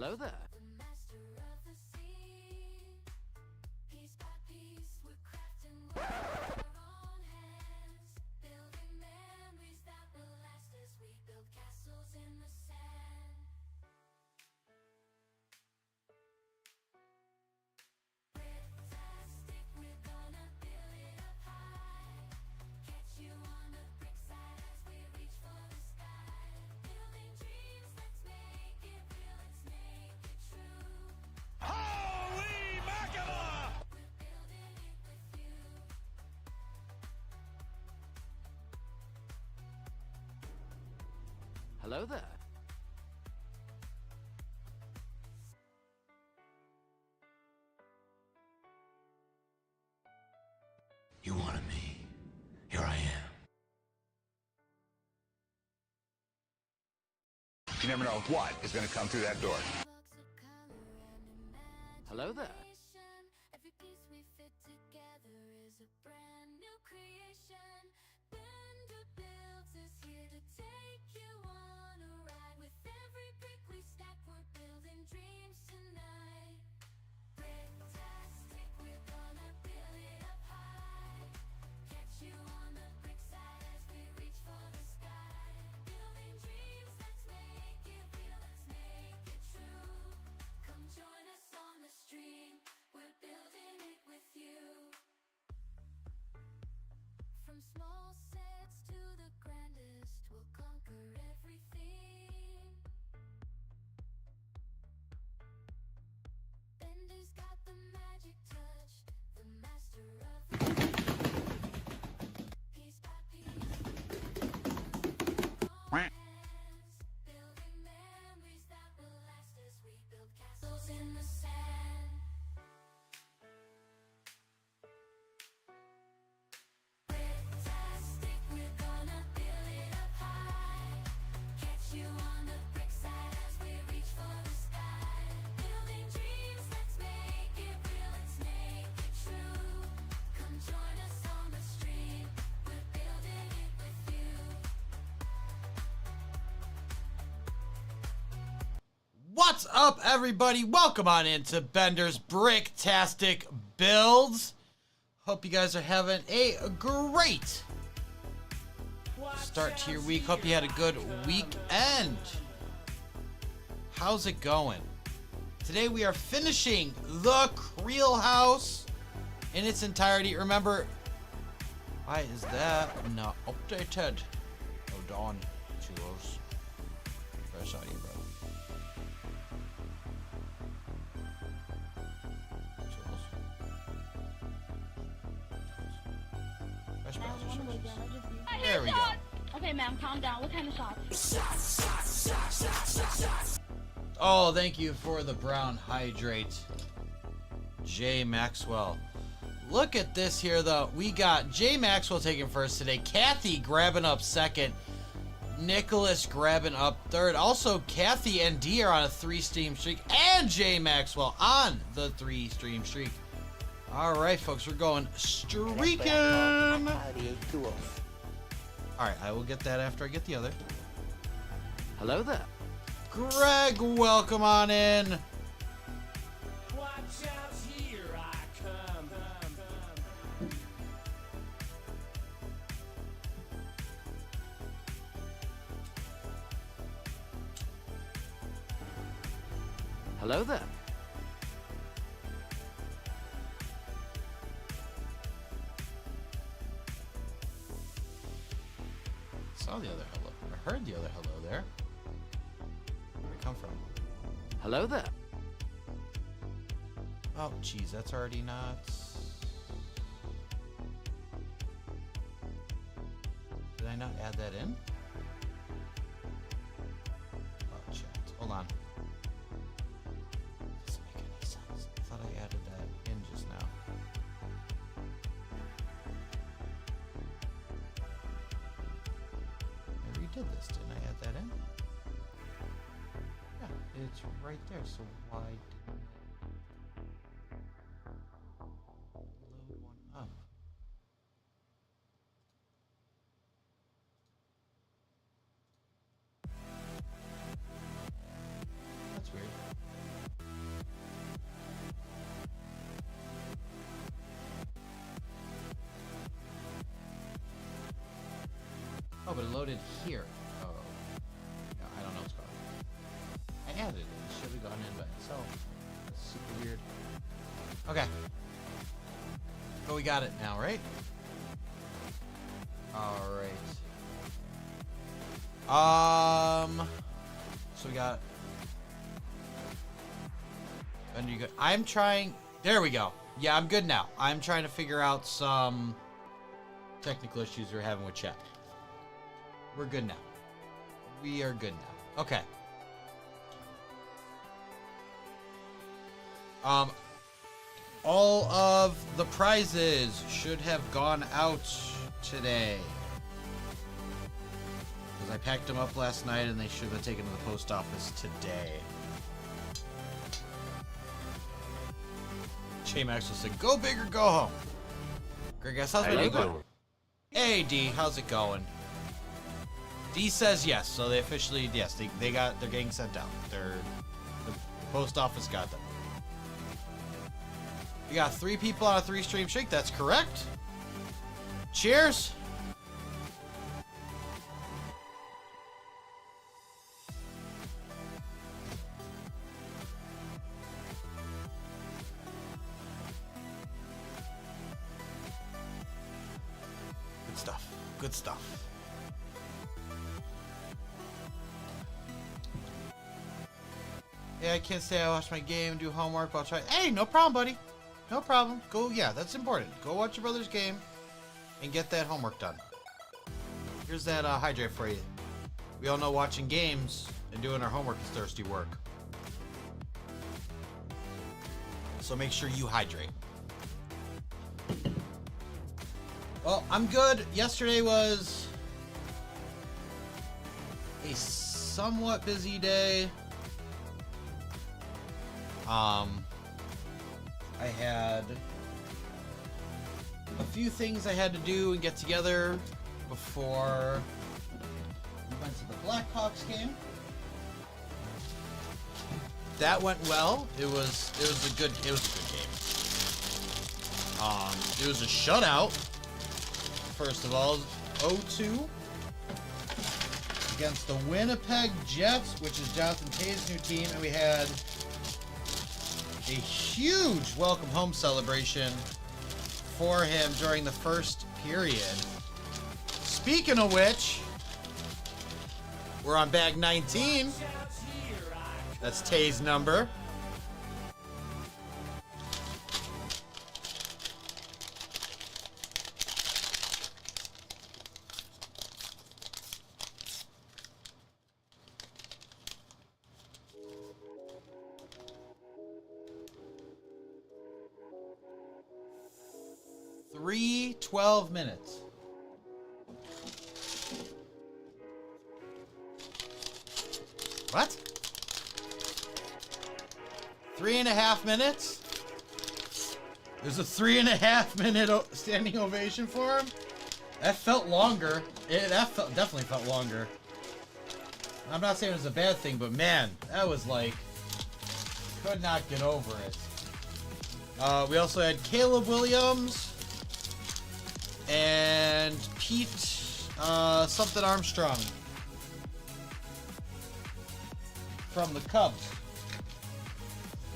Hello there. Hello there. You wanted me. Here I am. You never know what is going to come through that door. Hello there. Every piece we fit together is a brand new creation. Bender Builds is here to take you on a ride. With every brick we stack, we're building dreams tonight. Bricktastic, we're gonna build it up high. Catch you on the brick side as we reach for the sky. Building dreams, let's make it real, let's make it true. Come join us on the stream, we're building it with you. From small sets to the grandest, we'll conquer everything. Bender's got the magic touch, the master of the piece by piece. Hands, building memories that will last as we build castles in the sand. Bricktastic, we're gonna build it up high. Catch you on the brick side as we reach for the sky. Building dreams, let's make it real, let's make it true. Come join us on the street, we're building it with you. What's up, everybody? Welcome on into Bender's Bricktastic Builds. Hope you guys are having a great start to your week. Hope you had a good weekend. How's it going? Today we are finishing the Creel House in its entirety. Remember, why is that not updated? Hold on, Chulos. Fresh audio, bro. There we go. Okay, ma'am, calm down. What kind of shots? Oh, thank you for the brown hydrate, Jay Maxwell. Look at this here, though. We got Jay Maxwell taking first today, Kathy grabbing up second, Nicholas grabbing up third. Also, Kathy and Dee are on a 3-stream streak, and Jay Maxwell on the 3-stream streak. All right, folks, we're going streaking. All right, I will get that after I get the other. Hello there. Greg, welcome on in. Watch out, here I come. Hello there. Saw the other hello. I heard the other hello there. Where'd it come from? Hello there. Oh, geez, that's already not. Did I not add that in? Oh, chat. Hold on. Doesn't make any sense. I thought I added that in just now. I redid this. Didn't I add that in? Yeah, it's right there. So why didn't it load one up? That's weird. Oh, but it loaded here. Oh. Yeah, I don't know what's going on. I added it. It should have gone in by itself. That's super weird. Okay. But we got it now, right? Alright. So we got... And you go... I'm trying... There we go. Yeah, I'm good now. I'm trying to figure out some technical issues we're having with chat. We're good now. We are good now. Okay. All of the prizes should have gone out today. Because I packed them up last night and they should have been taken to the post office today. J Maxwell said, go big or go home. Greg, how's my day going? Hey, D, how's it going? D says yes, so they officially, yes, they're getting sent out. The post office got them. We got 3 people on a 3-stream streak, that's correct. Cheers. Good stuff. Good stuff. Yeah, I can't say I watch my game, do homework, but I'll try. Hey, no problem, buddy. No problem. Go, yeah, that's important. Go watch your brother's game and get that homework done. Here's that hydrate for you. We all know watching games and doing our homework is thirsty work. So make sure you hydrate. Well, I'm good. Yesterday was a somewhat busy day. I had a few things I had to do and get together before we went to the Blackhawks game. That went well. It was a good game. It was a shutout. First of all, 0-2 against the Winnipeg Jets, which is Jonathan Tay's new team, and we had a huge welcome home celebration for him during the first period. Speaking of which, we're on bag 19. That's Tay's number. Three 12 minutes. What? 3.5 minutes? There's a 3.5 minute standing ovation for him? That felt longer. Definitely felt longer. I'm not saying it was a bad thing, but man, that was like, could not get over it. We also had Caleb Williams and Pete something Armstrong from the Cubs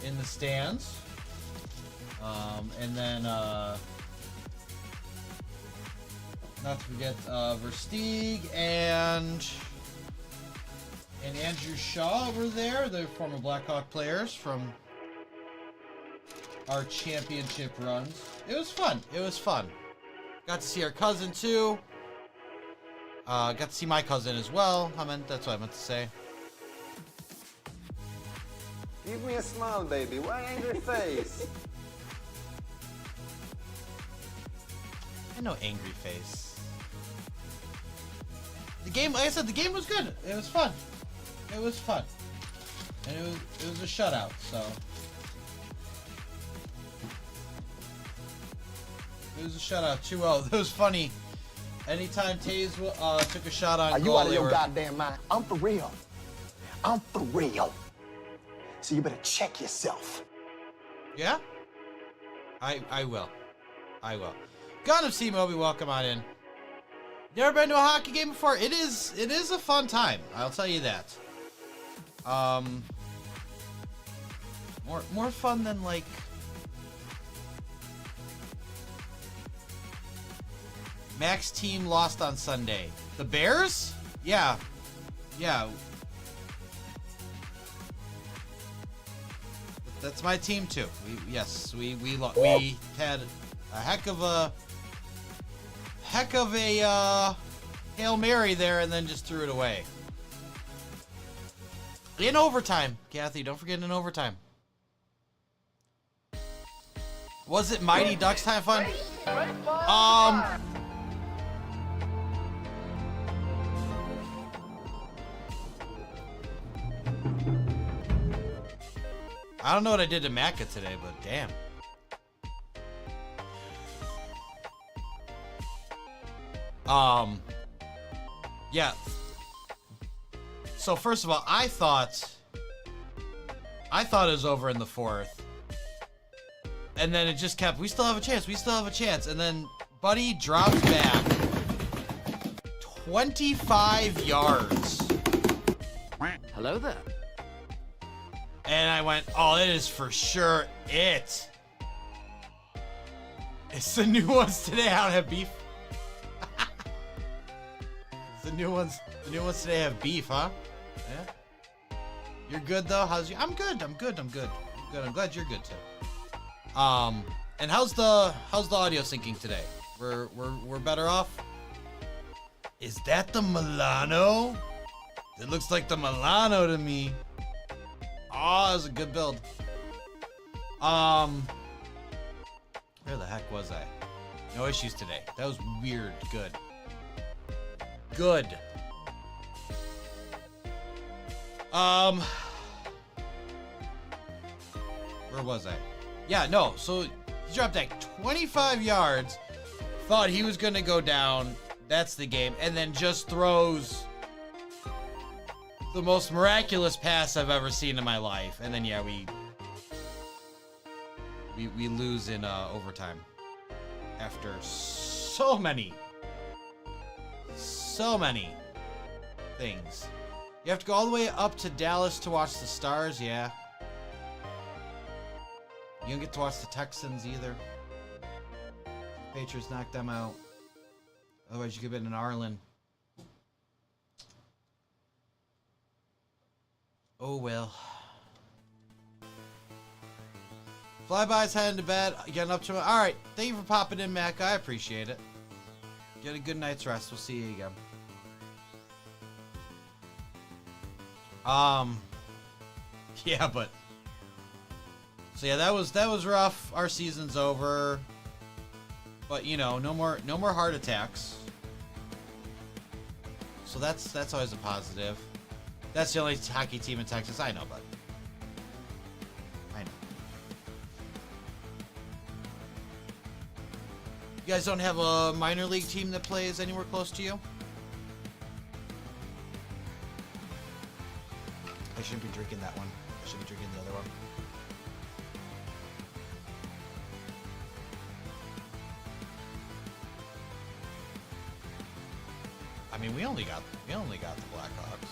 in the stands. And then not to forget Versteeg and Andrew Shaw were there. They're former Blackhawk players from our championship runs. It was fun. It was fun. Got to see our cousin too. Got to see my cousin as well. That's what I meant to say. Give me a smile, baby. Why angry face? I know angry face. The game, like I said, the game was good. It was fun. It was fun. And it was a shutout, so. It was a shutout 2-0. That was funny. Anytime Taze took a shot on Are goal, you out of your were... goddamn mind? I'm for real. I'm for real. So you better check yourself. Yeah? I will. I will. God of C Moby, welcome on in. Never been to a hockey game before? It is a fun time. I'll tell you that. More fun than like Mac's team lost on Sunday. The Bears? Yeah. Yeah. That's my team too. We had a heck of a Hail Mary there and then just threw it away. In overtime, Kathy, don't forget in overtime. Was it Mighty Ducks time fun? I don't know what I did to Macca today, but damn. Yeah. So first of all, I thought it was over in the fourth. And then it just kept, we still have a chance. And then Buddy drops back 25 yards. Hello there. And I went, oh, it is for sure it. It's the new ones today. I don't have beef. The new ones today have beef, huh? Yeah. You're good though. How's you? I'm good. I'm glad you're good too. And how's the audio syncing today? We're better off. Is that the Milano? It looks like the Milano to me. Oh, that was a good build. Where the heck was I? No issues today. That was weird. Good. Where was I? Yeah, no. So he dropped back 25 yards. Thought he was gonna go down. That's the game. And then just throws the most miraculous pass I've ever seen in my life. And then yeah, we lose in overtime after so many things. You have to go all the way up to Dallas to watch the Stars, yeah. You don't get to watch the Texans either. Patriots knocked them out. Otherwise, you could have been in Arlen. Oh well. Flyby's heading to bed. Getting up to it. All right. Thank you for popping in, Mac. I appreciate it. Get a good night's rest. We'll see you again. Yeah, but so yeah, that was rough. Our season's over. But you know, no more heart attacks. So that's always a positive. That's the only hockey team in Texas I know, but I know. You guys don't have a minor league team that plays anywhere close to you? I shouldn't be drinking that one. I should be drinking the other one. I mean, we only got the Blackhawks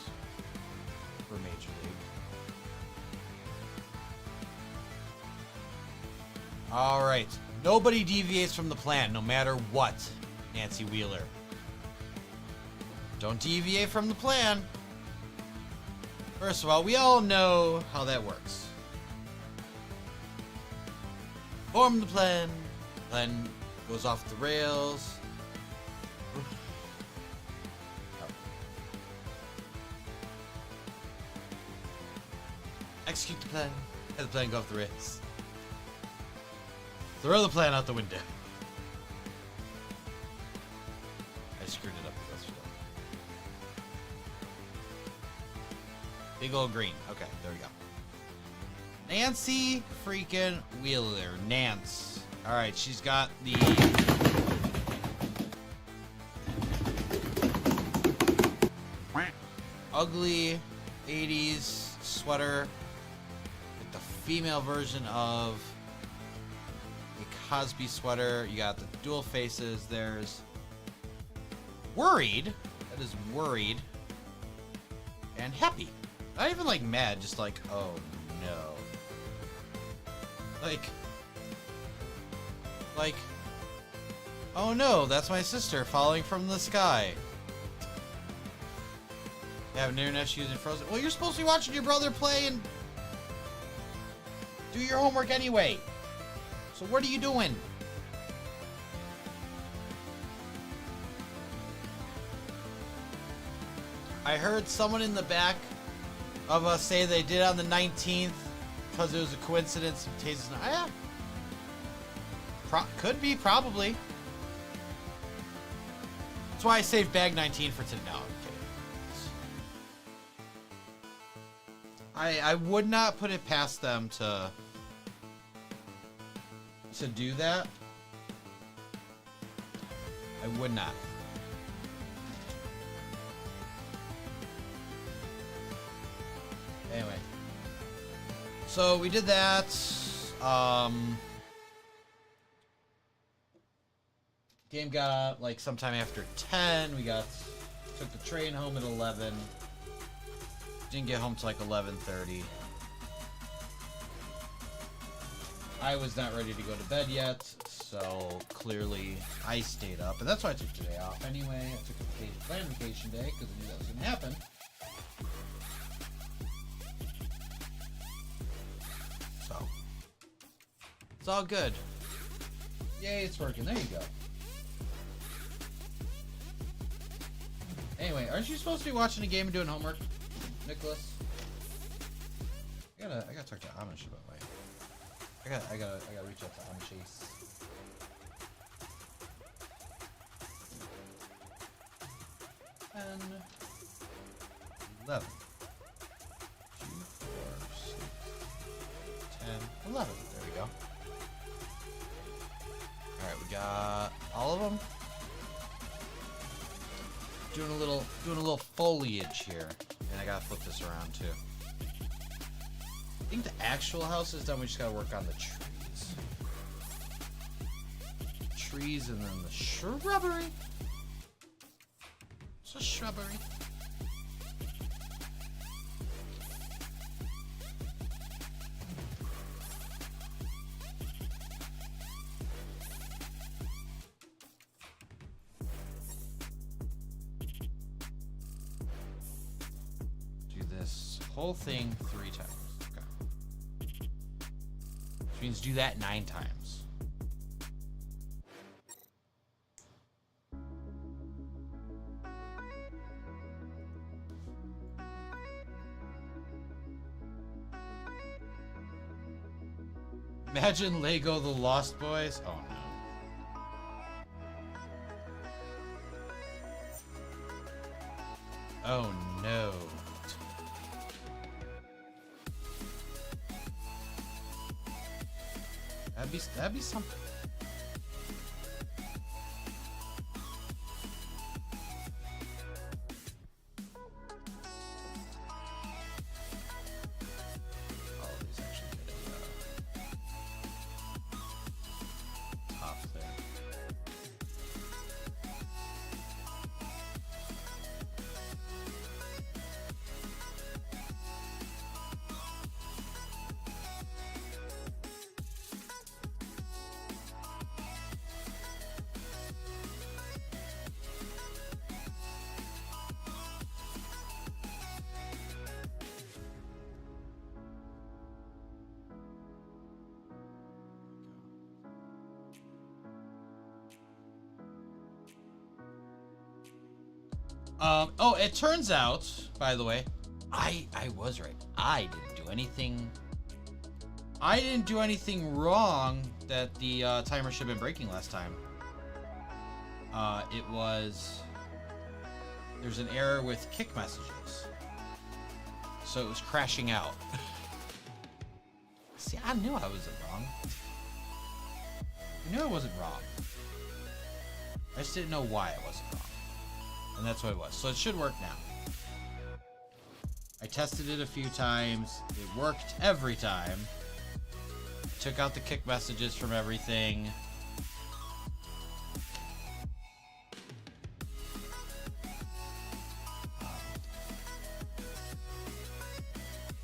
for Major League. All right. Nobody deviates from the plan, no matter what, Nancy Wheeler. Don't deviate from the plan. First of all, we all know how that works. Form the plan. Plan goes off the rails. Execute the plan. Have the plan go off the rails. Throw the plan out the window. I screwed it up. That's what. Big old green. Okay, there we go. Nancy freaking Wheeler. Nance. All right, she's got the ugly 80s sweater with the female version of a Cosby sweater. You got the dual faces. There's worried. That is worried. And happy. Not even like mad, just like, oh no. Like, oh no, that's my sister falling from the sky. You have an internet using Frozen. Well, you're supposed to be watching your brother play and do your homework anyway. So what are you doing? I heard someone in the back of us say they did it on the 19th because it was a coincidence. Yeah. Could be, probably. That's why I saved bag 19 for today. No, I'm kidding. I would not put it past them to do that. I would not. Anyway, so we did that. Game got out like sometime after 10. Took the train home at 11. Didn't get home till like 11:30. I was not ready to go to bed yet, so clearly I stayed up, and that's why I took today off anyway. I took a planned vacation day because I knew that was gonna happen. So it's all good. Yay, it's working. There you go. Anyway, aren't you supposed to be watching a game and doing homework, Nicholas? I gotta talk to Amish about my. I gotta reach out to Amish. 10, 11, 2, 4, 6, 10, 11. There we go. All right, we got all of them. Doing a little foliage here, and I gotta flip this around too. I think the actual house is done. We just gotta work on the trees. Trees and then the shrubbery. It's a shrubbery. Whole thing 3 times. Okay. Which means do that 9 times. Imagine Lego The Lost Boys. Oh no. Oh no. That'd be something. Oh, these actually get top there. Oh, it turns out, by the way, I was right. I didn't do anything wrong that the timer should have been breaking last time. It was, there's an error with kick messages. So it was crashing out. See, I knew I wasn't wrong. I knew I wasn't wrong. I just didn't know why I wasn't wrong. And that's what it was. So it should work now. I tested it a few times. It worked every time. Took out the kick messages from everything.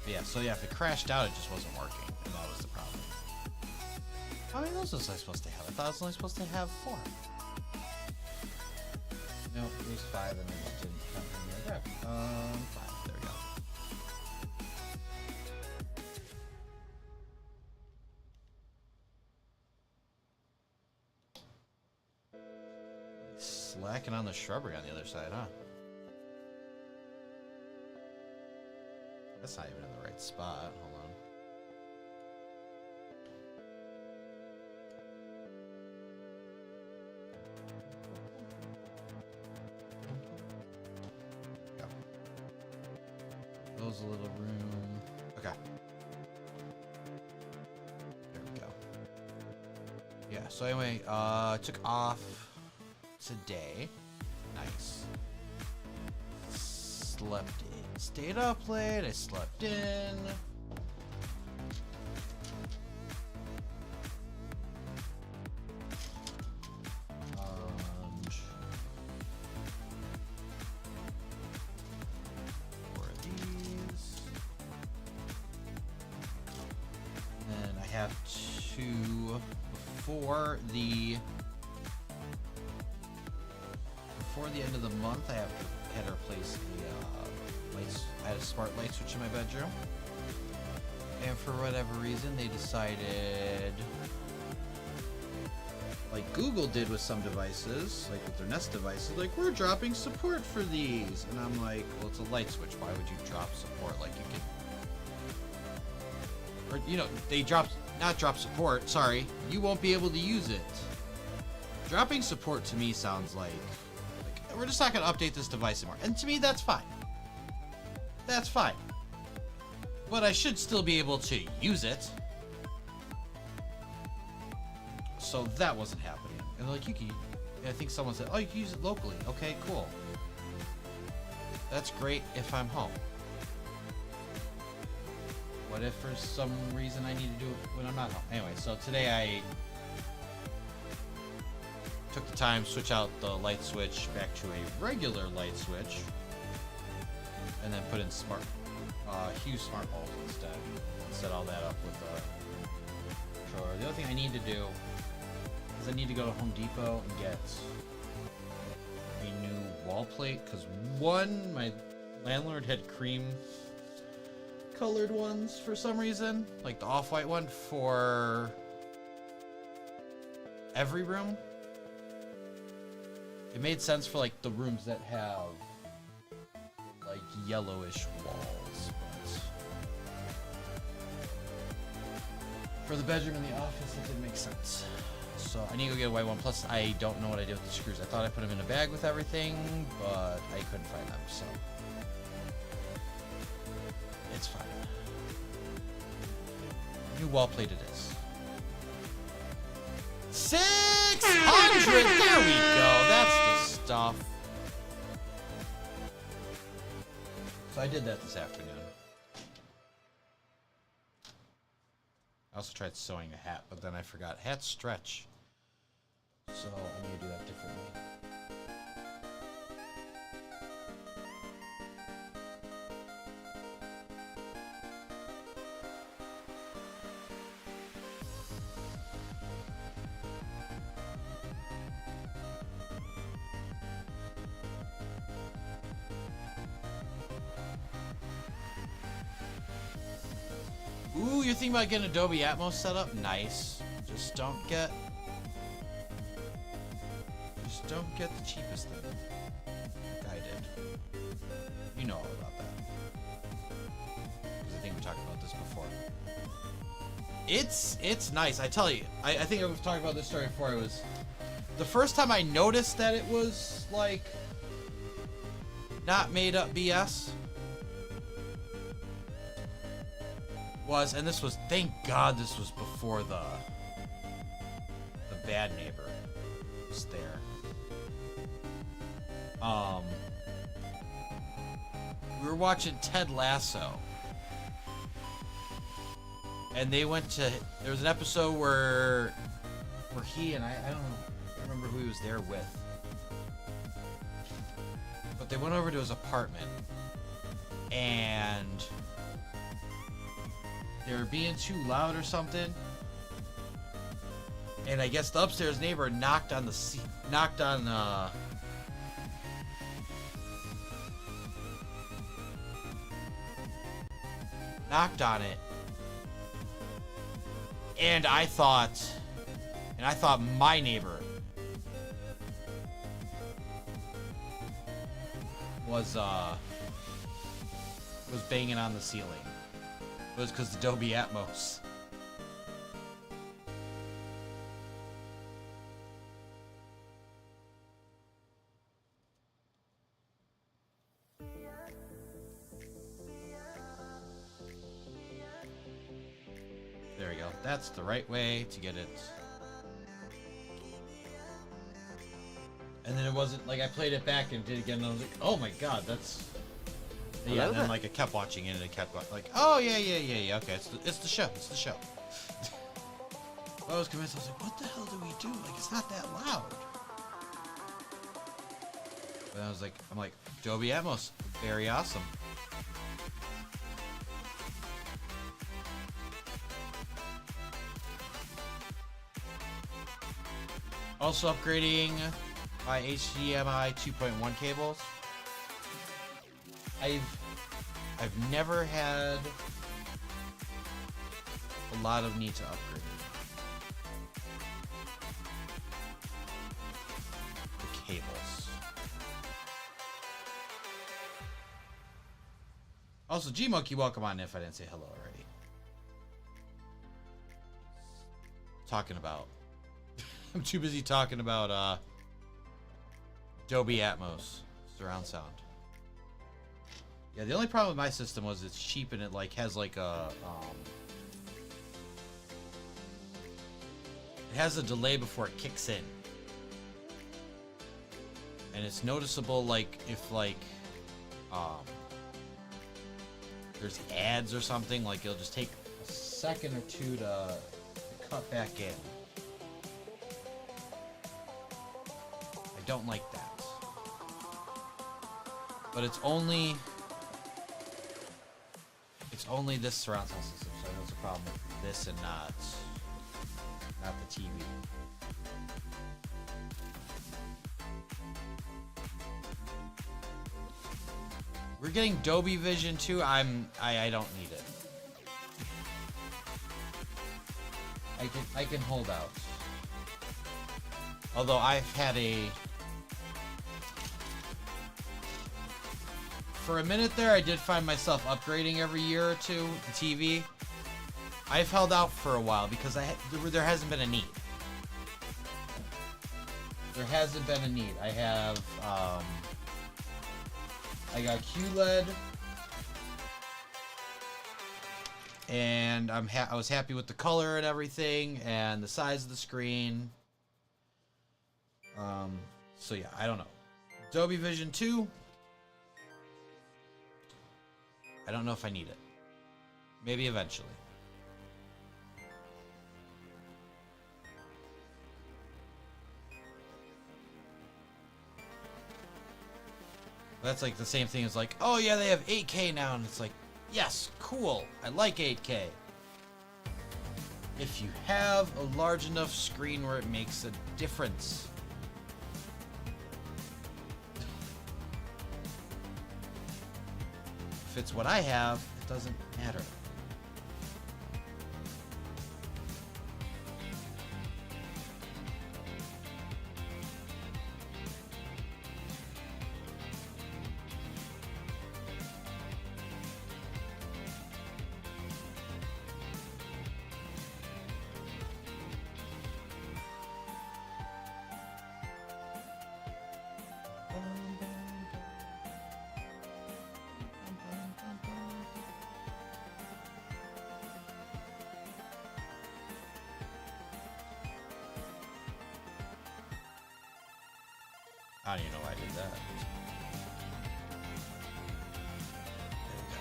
But yeah, so yeah, if it crashed out, it just wasn't working, and that was the problem. How many of those was I supposed to have? I thought I was only supposed to have 4. No, it was 5, and I just didn't count any of that. 5. There we go. Slacking on the shrubbery on the other side, huh? That's not even in the right spot. Hold on. Go. Close a little room. Okay. There we go. Yeah, so anyway, took off today. Nice. Slept in. Stayed up late. I slept in. Four of these. Then I have 2 before the end of the month. I had to replace the lights. I had a smart light switch in my bedroom, and for whatever reason, they decided, like Google did with some devices, like with their Nest devices, like we're dropping support for these, and I'm like, well, it's a light switch. Why would you drop support? Like you could, or you know, they not drop support. Sorry, you won't be able to use it. Dropping support to me sounds like we're just not going to update this device anymore. And to me, that's fine. That's fine. But I should still be able to use it. So that wasn't happening. And they're like, you can, I think someone said, oh, you can use it locally. Okay, cool. That's great if I'm home. What if for some reason I need to do it when I'm not home? Anyway, so today I took the time, switch out the light switch back to a regular light switch, and then put in Hue smart bulbs instead. And set all that up with the controller. The other thing I need to do is I need to go to Home Depot and get a new wall plate, because one, my landlord had cream colored ones for some reason, like the off-white one for every room. It made sense for like the rooms that have like yellowish walls, but for the bedroom and the office it didn't make sense. So I need to go get a white one. Plus I don't know what I did with the screws. I thought I put them in a bag with everything, but I couldn't find them, so it's fine. New wall plate it is. 600! There we go. That's the stuff. So I did that this afternoon. I also tried sewing a hat, but then I forgot. Hats stretch. So I need to do that differently. Ooh, you're thinking about getting Adobe Atmos set up? Nice. Just don't get the cheapest thing. Like I did. You know all about that. Because I think we talked about this before. It's nice. I tell you, I think I've talked about this story before. It was the first time I noticed that it was like not made up BS. And this was, thank God this was before the bad neighbor was there. We were watching Ted Lasso, and they went to, there was an episode where he and I don't know, I can't remember who he was there with, but they went over to his apartment, and they were being too loud or something. And I guess the upstairs neighbor knocked on it. And I thought my neighbor was banging on the ceiling. It was because of Dolby Atmos. There we go. That's the right way to get it. And then it wasn't like I played it back and did it again and I was like, oh my god, that's... Yeah, and then like I kept watching it and it kept like, oh yeah, okay, it's the show. I was convinced, I was like, what the hell do we do? Like, it's not that loud. But I was like, Dolby Atmos, very awesome. Also upgrading my HDMI 2.1 cables. I've never had a lot of need to upgrade the cables. Also, G-Monkey, welcome on if I didn't say hello already. Talking about... I'm too busy talking about Dolby Atmos surround sound. Yeah, the only problem with my system was it's cheap and it like has like a it has a delay before it kicks in. And it's noticeable like if like there's ads or something, like it'll just take a second or two to cut back in. I don't like that. But it's only this surround sound system, so that's a problem with this and not the TV. We're getting Dolby Vision too. I don't need it. I can hold out. Although I've had for a minute there, I did find myself upgrading every year or two the TV. I've held out for a while because there hasn't been a need. There hasn't been a need. I have I got QLED, and I was happy with the color and everything, and the size of the screen. So yeah, I don't know. Dolby Vision 2. I don't know if I need it. Maybe eventually. That's like the same thing as like, oh yeah, they have 8K now, and it's like, yes, cool, I like 8K. If you have a large enough screen where it makes a difference. If it's what I have, it doesn't matter. I don't even know why I did that. There we go.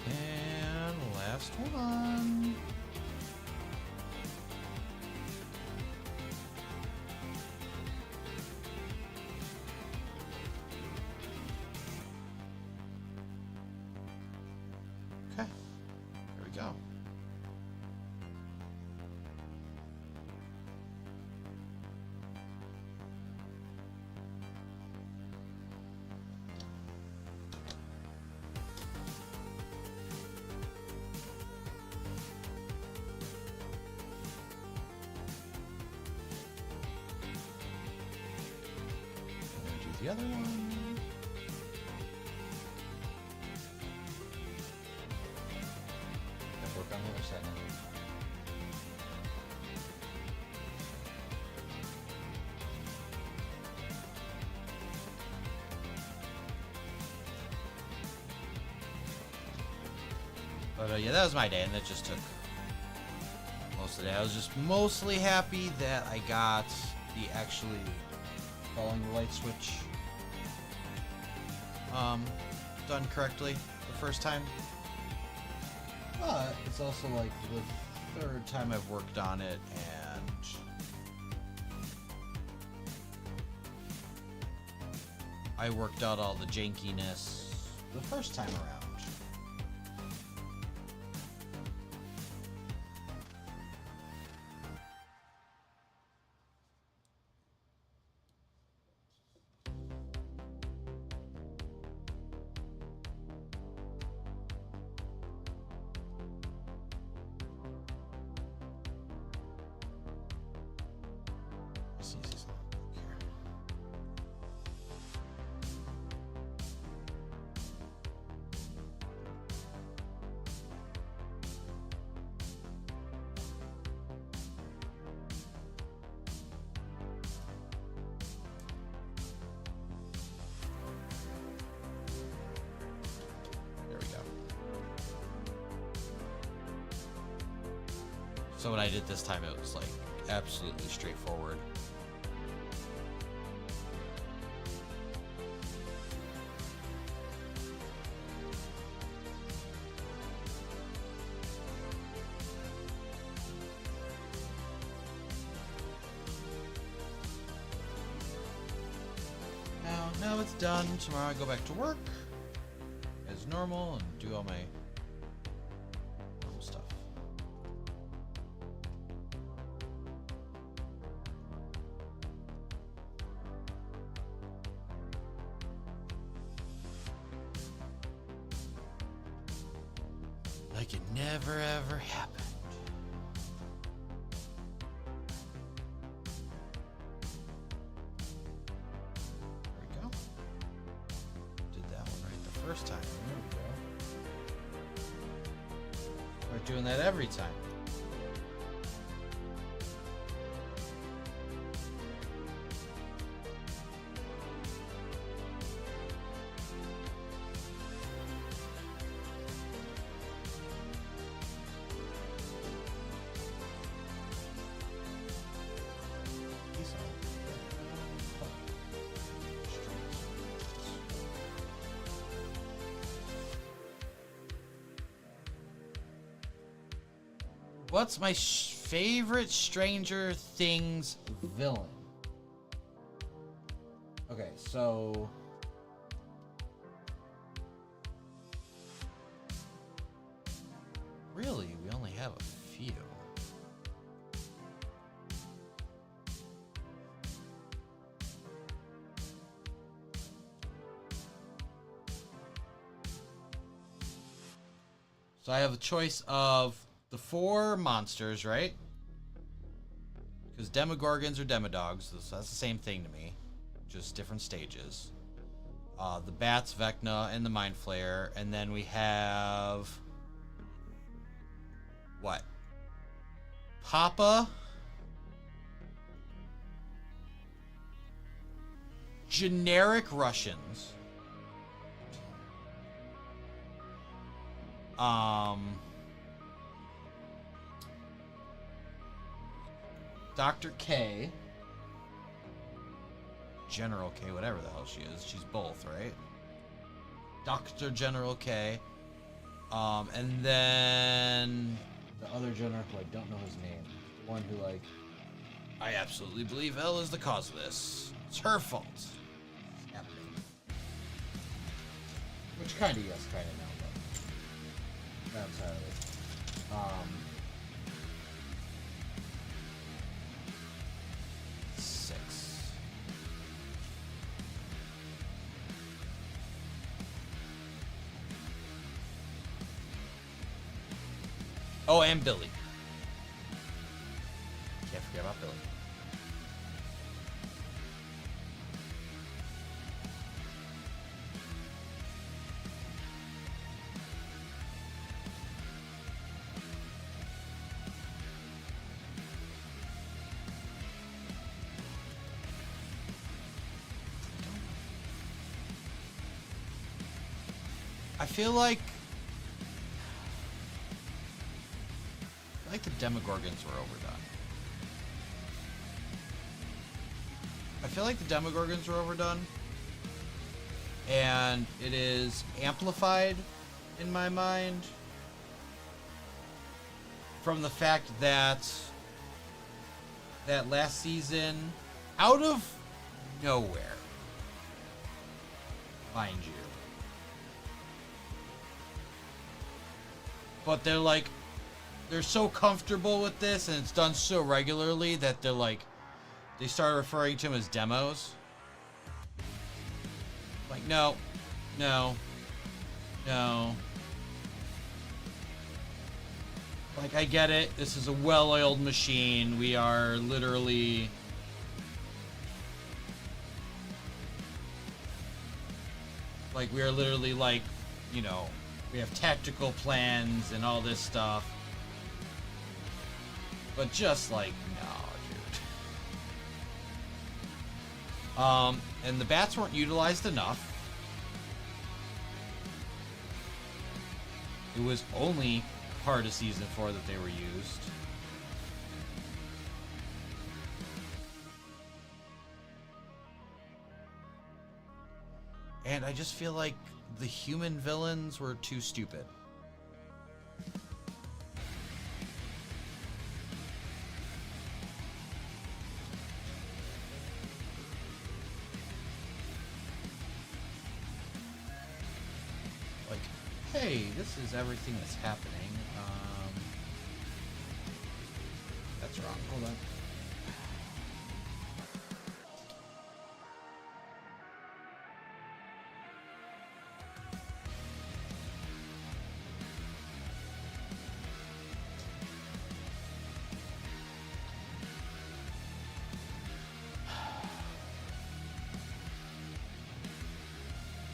And last one. Okay, there we go. The other one. Gotta work on the other side now. But yeah, that was my day, and that just took most of the day. I was just mostly happy that I got the actually following the light switch done correctly the first time. But it's also like the third time I've worked on it, and I worked out all the jankiness the first time around. So when I did this time, it was like absolutely straightforward. Now it's done. Tomorrow I go back to work as normal and do all my normal stuff. Like it never ever happened. There we go. Did that one right the first time. There we go. We're doing that every time. What's my favorite Stranger Things villain? Okay, so really, we only have a few. So I have a choice of the 4 monsters, right? Because Demogorgons are Demodogs, so that's the same thing to me. Just different stages. The Bats, Vecna, and the Mind Flayer. And then we have... what? Papa. Generic Russians. Dr. K. General K, whatever the hell she is. She's both, right? Dr. General K. And then the other general who I don't know his name, the one who like, I absolutely believe Elle is the cause of this. It's her fault. It's happening. Which kind of yes, kind of no, but not entirely. 6. Oh, and Billy. Can't forget about Billy. I feel like the Demogorgons were overdone. I feel like the Demogorgons were overdone. And it is amplified in my mind from the fact that last season, out of nowhere, mind you, but they're so comfortable with this and it's done so regularly that they start referring to them as demos. Like, no. Like, I get it. This is a well-oiled machine. We are literally... we are literally you know, we have tactical plans and all this stuff. But just no, dude. And the bats weren't utilized enough. It was only part of season 4 that they were used. And I just feel like the human villains were too stupid. Hey, this is everything that's happening. That's wrong. Hold on.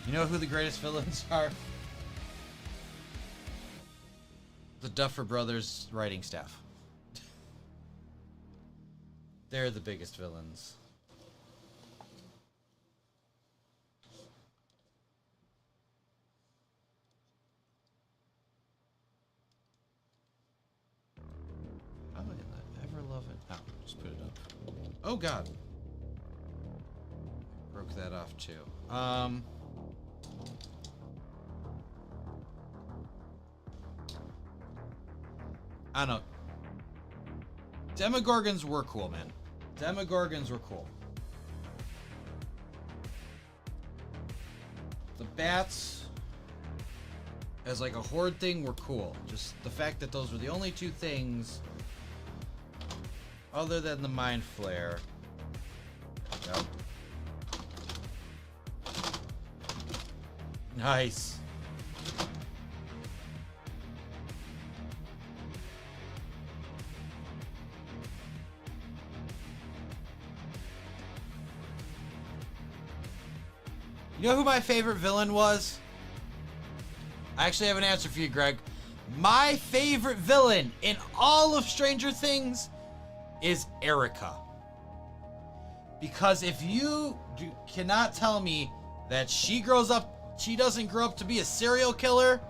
You know who the greatest villains are? The Duffer Brothers writing staff. They're the biggest villains. How did I ever love it? Oh, just put it up. Oh God. Broke that off too. I don't know. Demogorgons were cool, man. Demogorgons were cool. The bats, as a horde thing, were cool. Just the fact that those were the only two things, other than the Mind Flare. Yep. Nice. You know who my favorite villain was? I actually have an answer for you, Greg. My favorite villain in all of Stranger Things is Erica. Because if you cannot tell me that she doesn't grow up to be a serial killer,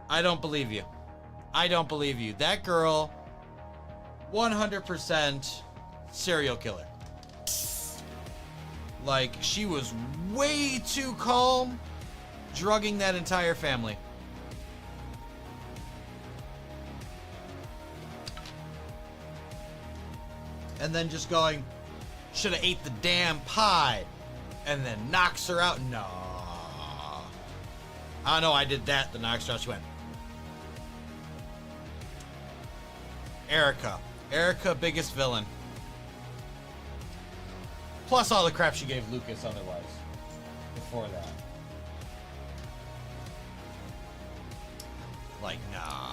I don't believe you. I don't believe you. That girl, 100% serial killer. She was way too calm drugging that entire family. and then just going, should have ate the damn pie, and then knocks her out. No. I know I did that. The knocks her out. She went. Erica. Erica, biggest villain. Plus all the crap she gave Lucas otherwise. Before that. Like, nah.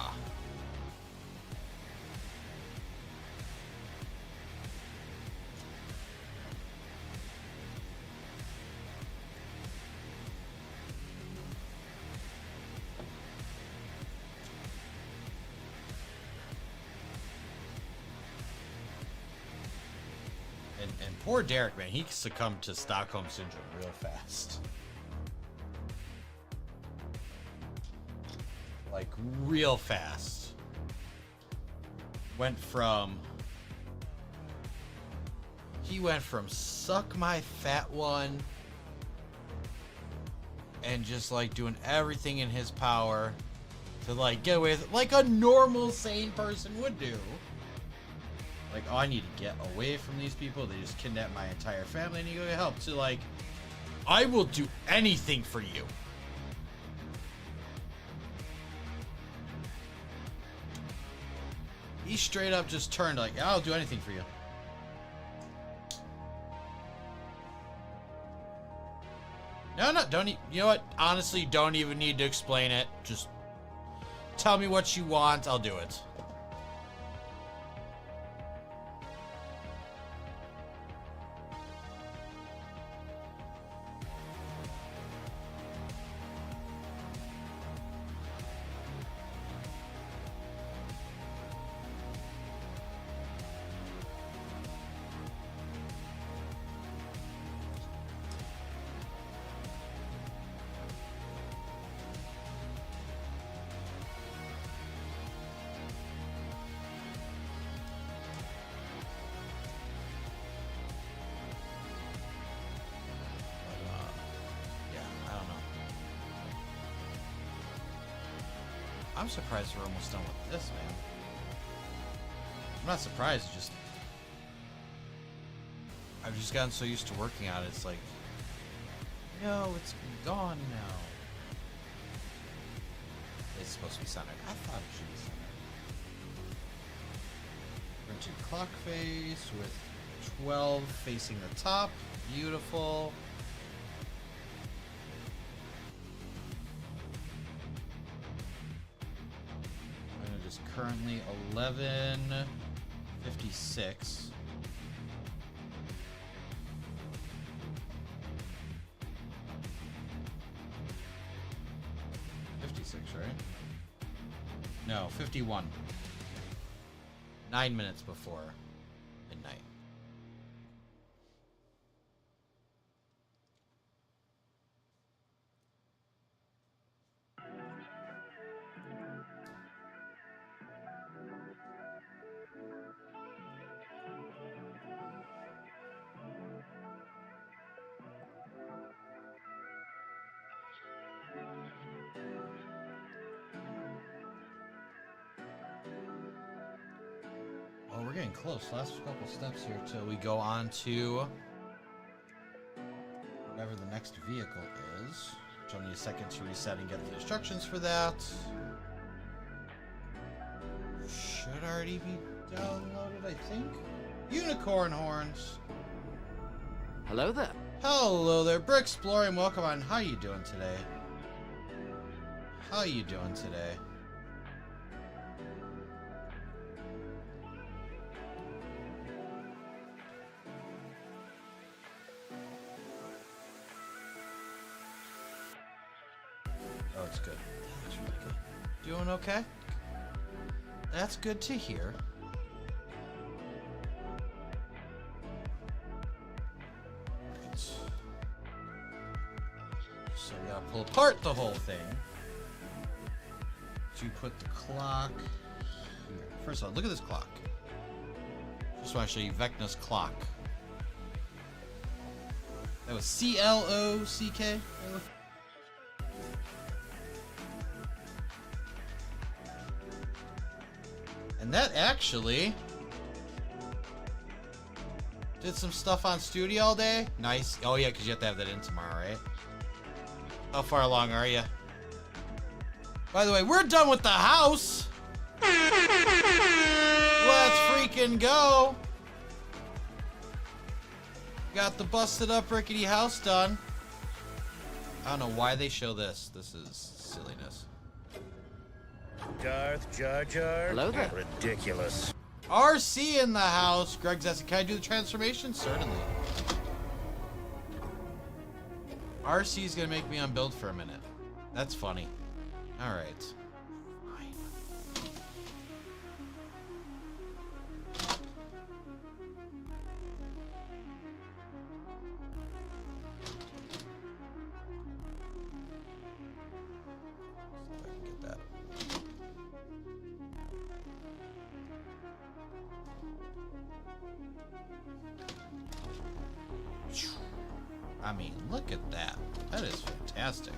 And poor Derek, man, he succumbed to Stockholm Syndrome real fast. Like, real fast. He went from suck my fat one and just like doing everything in his power to like get away with it like a normal sane person would do. Like, oh, I need to get away from these people. They just kidnapped my entire family. I need to go get help. To like, I will do anything for you. He straight up just turned like, I'll do anything for you. No, don't you know what? Honestly, don't even need to explain it. Just tell me what you want. I'll do it. I'm surprised we're almost done with this, man. I'm not surprised, just I've just gotten so used to working on it. It's like, no, it's gone now. It's supposed to be centered. I thought it should be centered. Printed clock face with 12 facing the top. Beautiful. Currently 11:56. 56, right? No, 51. 9 minutes before midnight. Oh, we're getting close. Last couple steps here till we go on to whatever the next vehicle is. Which I'll need a second to reset and get the instructions for that. Should already be downloaded, I think. Unicorn horns. Hello there. Hello there, Brick Exploring. Welcome on. How you doing today? How you doing today? Oh, it's good. That's really good. Doing okay? That's good to hear. Right. So we gotta pull apart the whole thing. To put the clock here. First of all, look at this clock. Just want to show you Vecna's clock. That was C-L-O-C-K. And that actually Did some stuff on studio all day. Nice. Oh yeah, because you have to have that in tomorrow, right? How far along are you? By the way, we're done with the house. Let's freaking go. Got the busted up rickety house done. I don't know why they show this. This is silliness. Darth Jar Jar? Hello there. Ridiculous. RC in the house. Greg's asking, can I do the transformation? Certainly. RC's gonna make me unbuild for a minute. That's funny. Alright. Fine. See if I can get that. I mean, look at that. That is fantastic.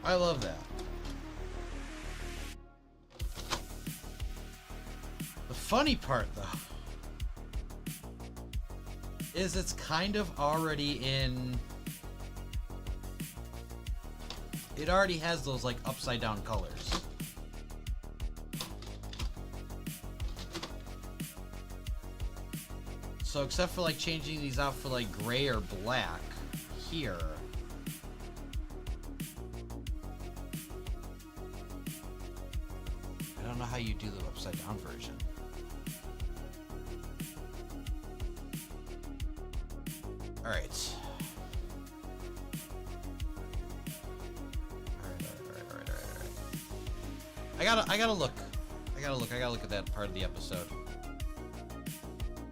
I love that. The funny part, though, is it's kind of already in... It already has those, like, upside-down colors. So except for like changing these out for like gray or black here. I don't know how you do the upside down version. Alright. Alright. I gotta look. I gotta look at that part of the episode.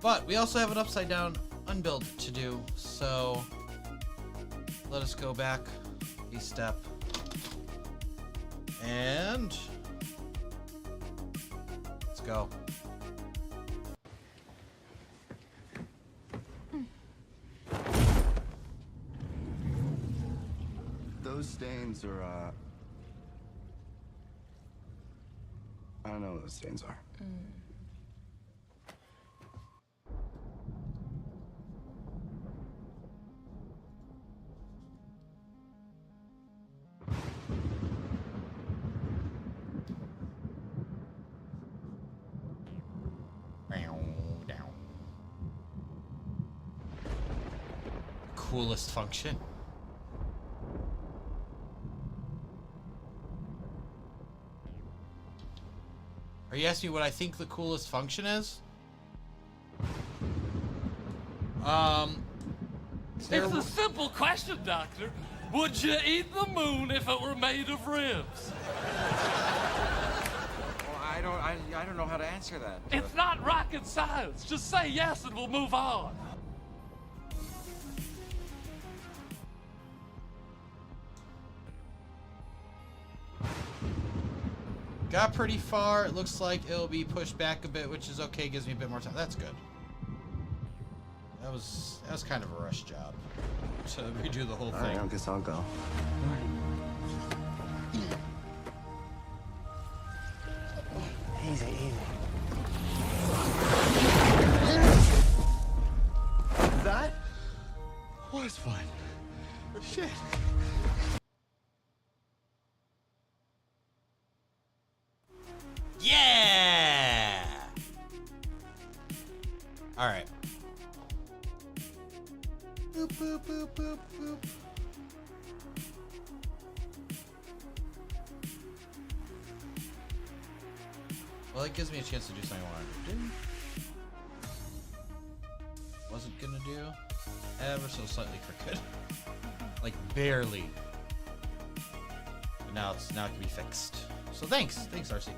But we also have an upside down unbuild to do, so let us go back a step and let's go. Those stains are, I don't know what those stains are. Coolest function. Are you asking me what I think the coolest function is? It's a simple question, Doctor. Would you eat the moon if it were made of ribs? Well, I don't know how to answer that. It's not rocket science. Just say yes and we'll move on. Got pretty far. It looks like it'll be pushed back a bit, which is okay. Gives me a bit more time. That's good. That was kind of a rush job to redo the whole thing. Alright, I guess I'll go. Easy. That was fun. Shit. Yeah! Alright. Boop, boop, boop, boop, boop. Well, that gives me a chance to do something I wanted to do. Wasn't gonna do. Ever so slightly crooked. Like, barely. But now it can be fixed. So thanks, RC.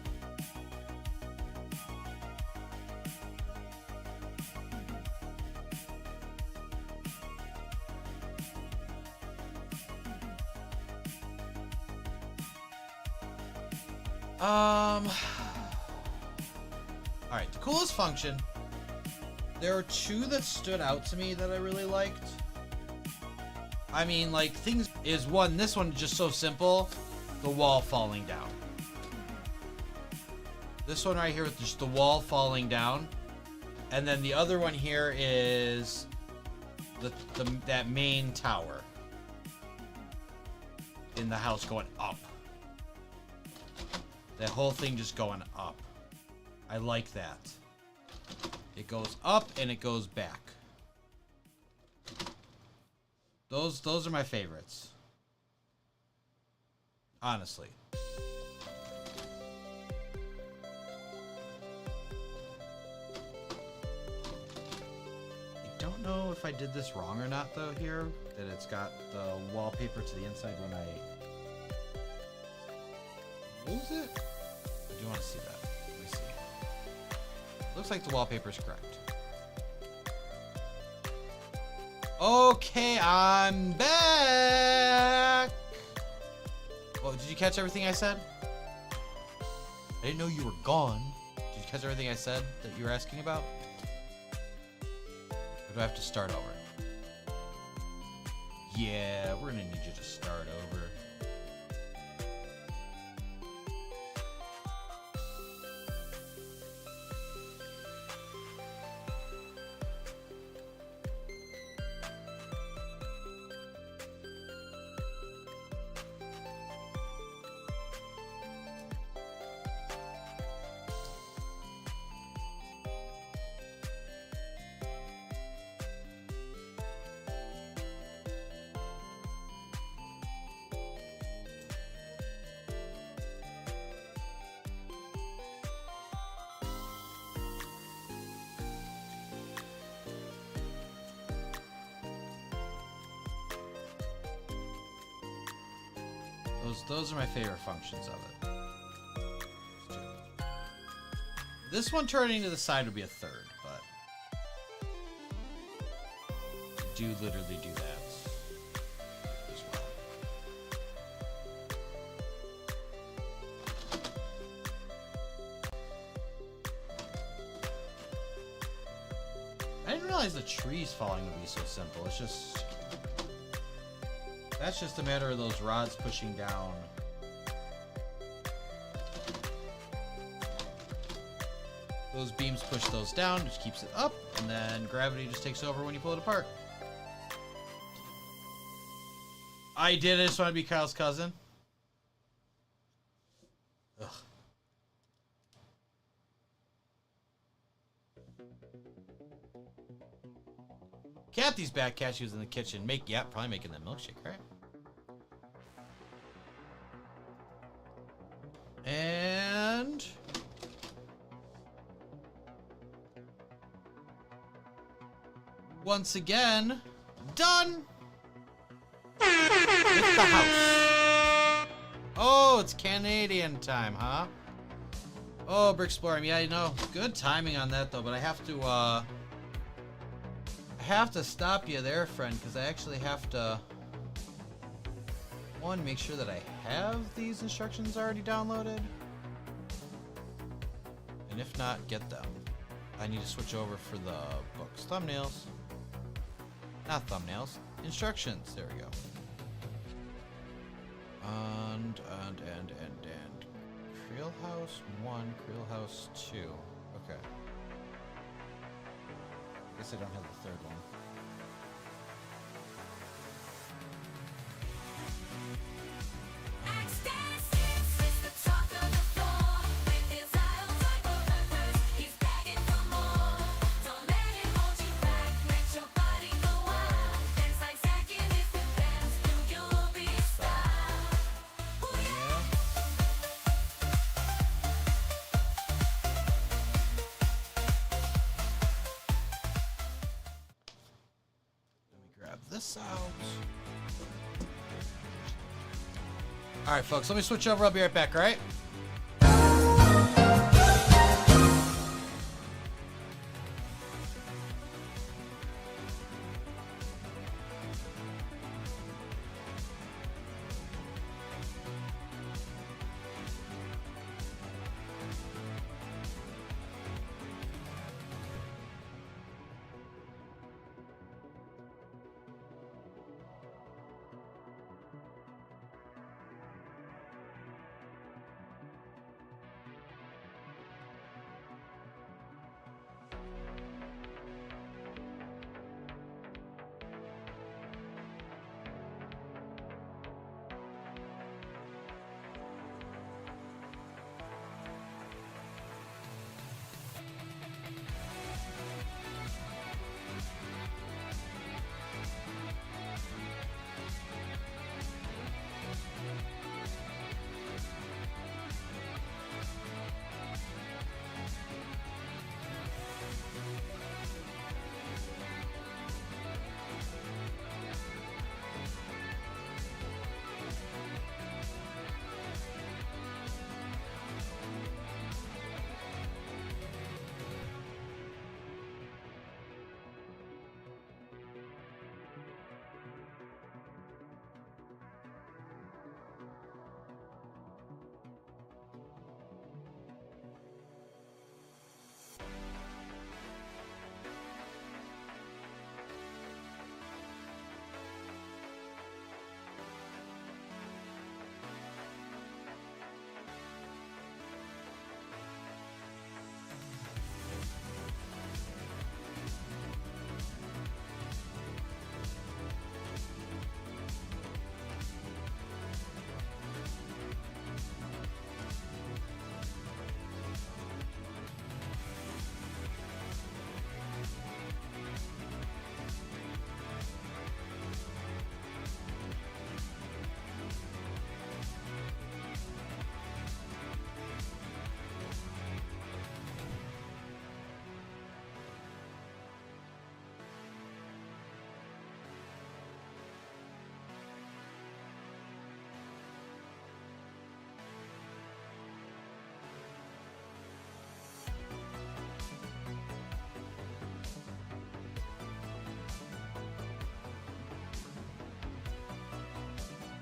Alright, the coolest function. There are two that stood out to me that I really liked. I mean, like, things is one, this one just so simple, the wall falling down. This one right here with just the wall falling down And then the other one here is that main tower in the house going up. That whole thing just going up. I like that. It goes up and it goes back. Those are my favorites. Honestly. I don't know if I did this wrong or not though here. That it's got the wallpaper to the inside when I lose it? I do want to see that. Let me see. Looks like the wallpaper is correct. Okay, I'm back! Oh, did you catch everything I said? I didn't know you were gone. Did you catch everything I said that you were asking about? Or do I have to start over? Yeah, we're gonna need you to start over. Those are my favorite functions of it. This one turning to the side would be a third, but I do literally do that as well. I didn't realize the trees falling would be so simple. It's just... That's just a matter of those rods pushing down. Those beams push those down, just keeps it up, and then gravity just takes over when you pull it apart. I just want to be Kyle's cousin. Ugh. Kathy's back. Cassie was in the kitchen. Probably making that milkshake, right? And once again, done with the house. Oh, it's Canadian time, huh? Oh, Brick Exploring. Yeah, you know, good timing on that though, but I have to stop you there, friend, because I actually have to one, make sure that I have these instructions already downloaded, and if not, get them. I need to switch over for the books. Thumbnails. Not thumbnails. Instructions. There we go. And Creel House 1, Creel House 2. Okay. I guess I don't have the third one. This out. All right, folks, let me switch over. I'll be right back, all right?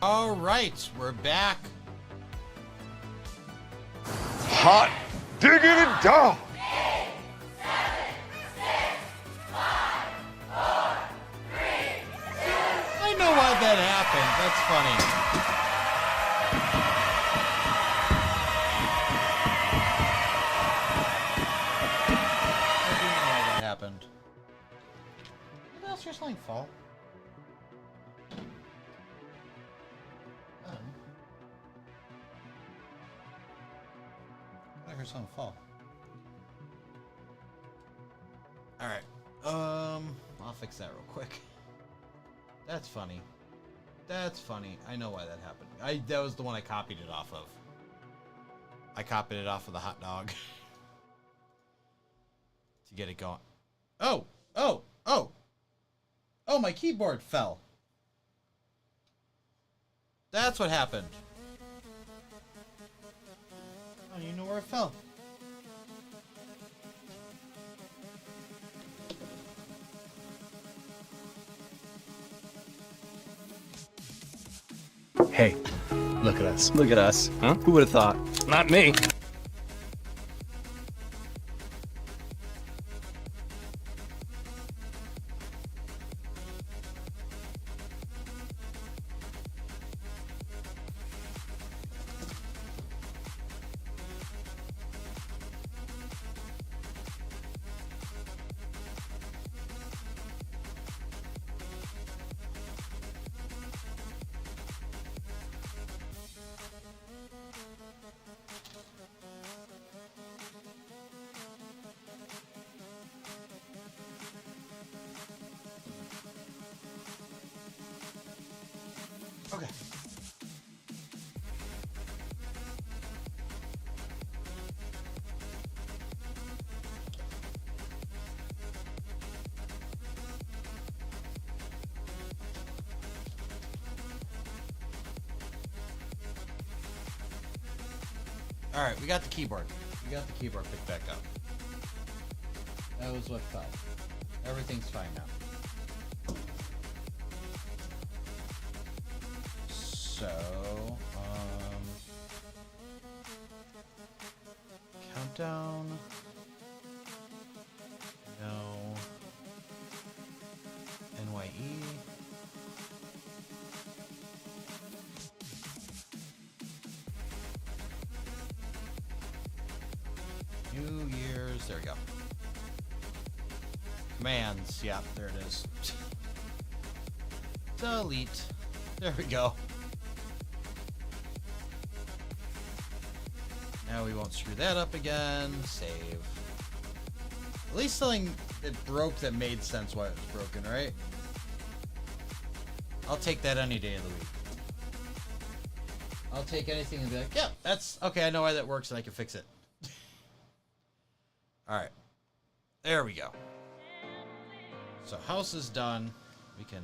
All right, we're back. Hot diggity dog. I know why that happened. That's funny. I do know why that happened. What else you're saying, Fall? I heard something fall. Alright. I'll fix that real quick. That's funny. That's funny. I know why that happened. That was the one I copied it off of. I copied it off of the hot dog. To get it going. Oh! Oh! Oh! Oh, my keyboard fell. That's what happened. I don't even know where it fell. Hey, look at us. Look at us. Huh? Who would have thought? Not me. Okay. All right, we got the keyboard. We got the keyboard picked back up. That was what fell. Everything's fine now. So, countdown. No. NYE. New Year's. There we go. Commands. Yeah, there it is. Delete. There we go. Now we won't screw that up again. Save. At least something that broke that made sense why it was broken, right? I'll take that any day of the week. I'll take anything and be like, yeah, that's okay. I know why that works and I can fix it. All right. There we go. So house is done. We can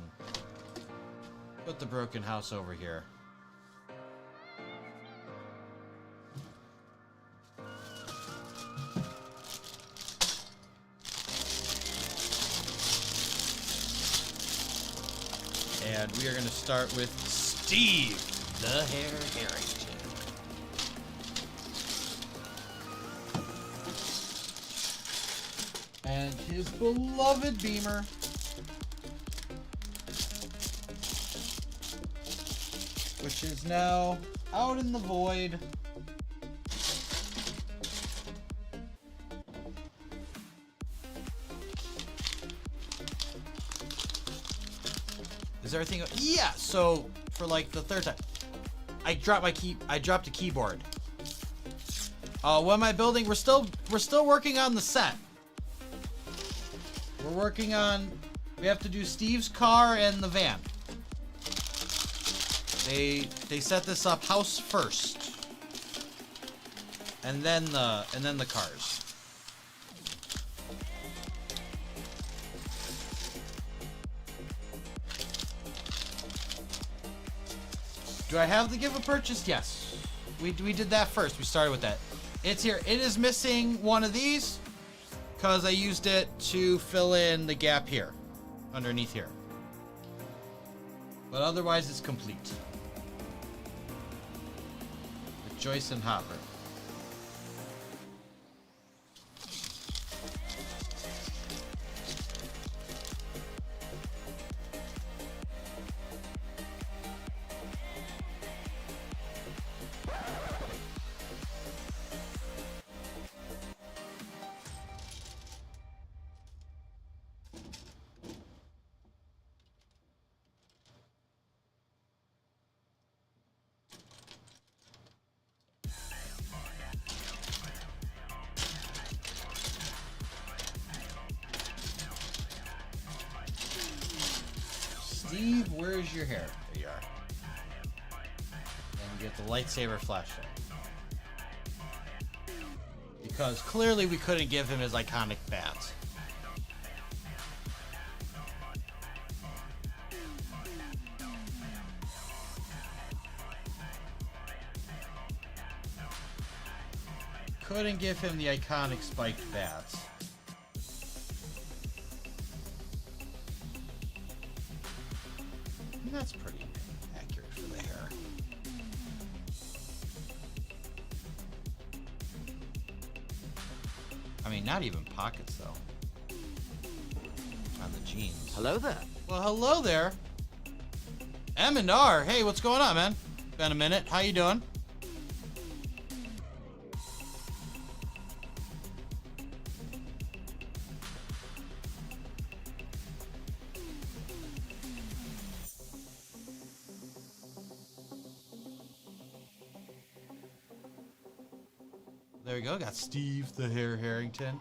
put the broken house over here. And we are going to start with Steve, the Hair Harrington. And his beloved Beamer. Which is now out in the void. Is everything? Yeah. So for like the third time, I dropped a keyboard. What am I building? We're still working on the set. We're working on. We have to do Steve's car and the van. They set this up house first, and then the cars. Do I have the give a purchase? Yes. We did that first. We started with that. It's here. It is missing one of these because I used it to fill in the gap here, underneath here. But otherwise, it's complete. Joyce and Hopper. Steve, where's your hair? There you are. And get the lightsaber flashlight. Because clearly we couldn't give him his iconic bat. Couldn't give him the iconic spiked bats. That's pretty accurate for the hair. I mean, not even pockets, though. On the jeans. Hello there. Well, hello there. M and R. Hey, what's going on, man? Been a minute. How you doing? There we go. Got Steve the Hair Harrington.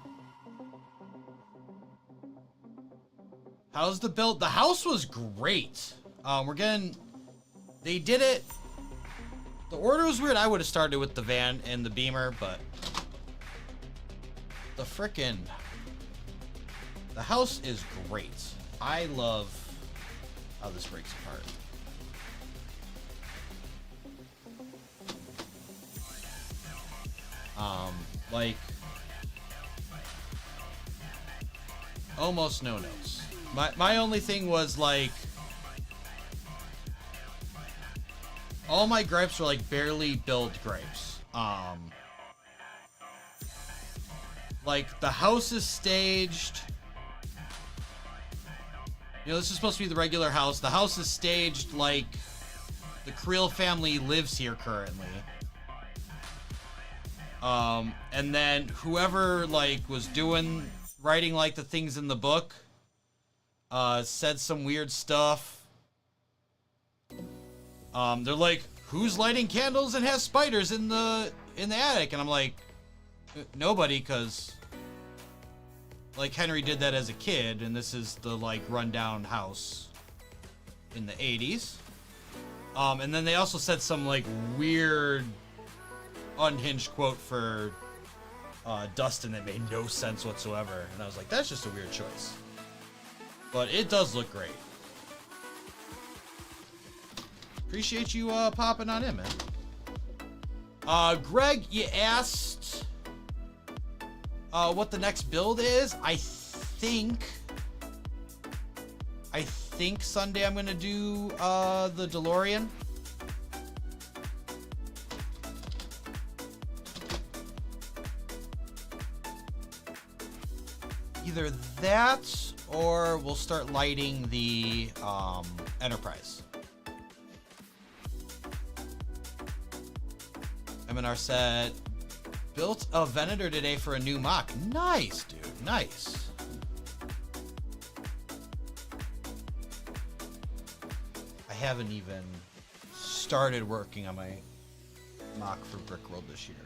How's the build? The house was great. We're getting... They did it... The order was weird. I would have started with the van and the Beamer, but... The frickin'... The house is great. I love how this breaks apart. Like, almost no notes. My only thing was, like, all my gripes were, like, barely built gripes. Like, the house is staged. You know, this is supposed to be the regular house. The house is staged like the Creel family lives here currently. And then whoever, like, was writing, like, the things in the book, said some weird stuff. They're like, who's lighting candles and has spiders in the attic? And I'm like, nobody, because, like, Henry did that as a kid, and this is the, like, rundown house in the 80s. And then they also said some, like, weird unhinged quote for Dustin that made no sense whatsoever, and I was like, that's just a weird choice, but it does look great. Appreciate you popping on in, man. Greg, you asked what the next build is. I think Sunday I'm gonna do the DeLorean. Either that, or we'll start lighting the Enterprise. MNR said, built a Venator today for a new mock. Nice, dude. Nice. I haven't even started working on my mock for Brickworld this year.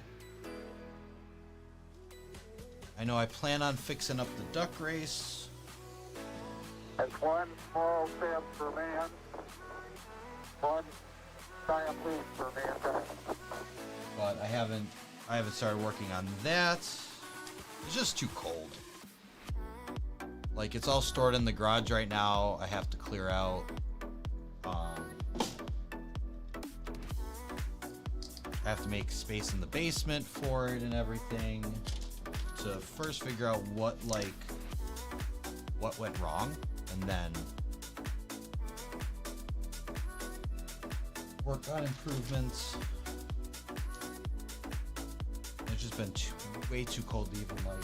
I know I plan on fixing up the duck race. That's one small step for man, one giant leap for mankind. But I haven't started working on that. It's just too cold. Like, it's all stored in the garage right now. I have to clear out. I have to make space in the basement for it and everything. To first figure out what went wrong, and then work on improvements. been way too cold to even like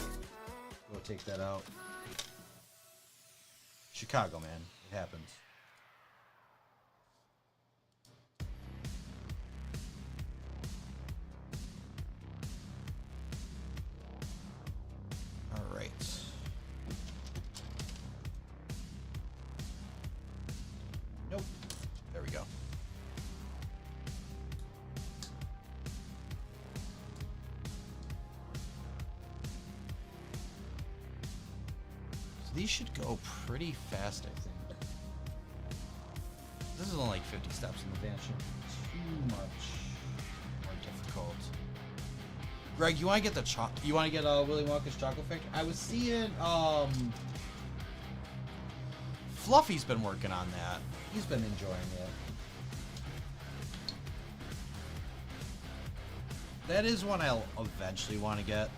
go take that out. Chicago, man, it happens. All right. Nope. There we go. These should go pretty fast, I think. This is only like 50 steps in the van. Shouldn't be too much more difficult. Greg, you want to get the you want to get Willy Wonka's Chocolate Factory? I was seeing Fluffy's been working on that. He's been enjoying it. That is one I'll eventually want to get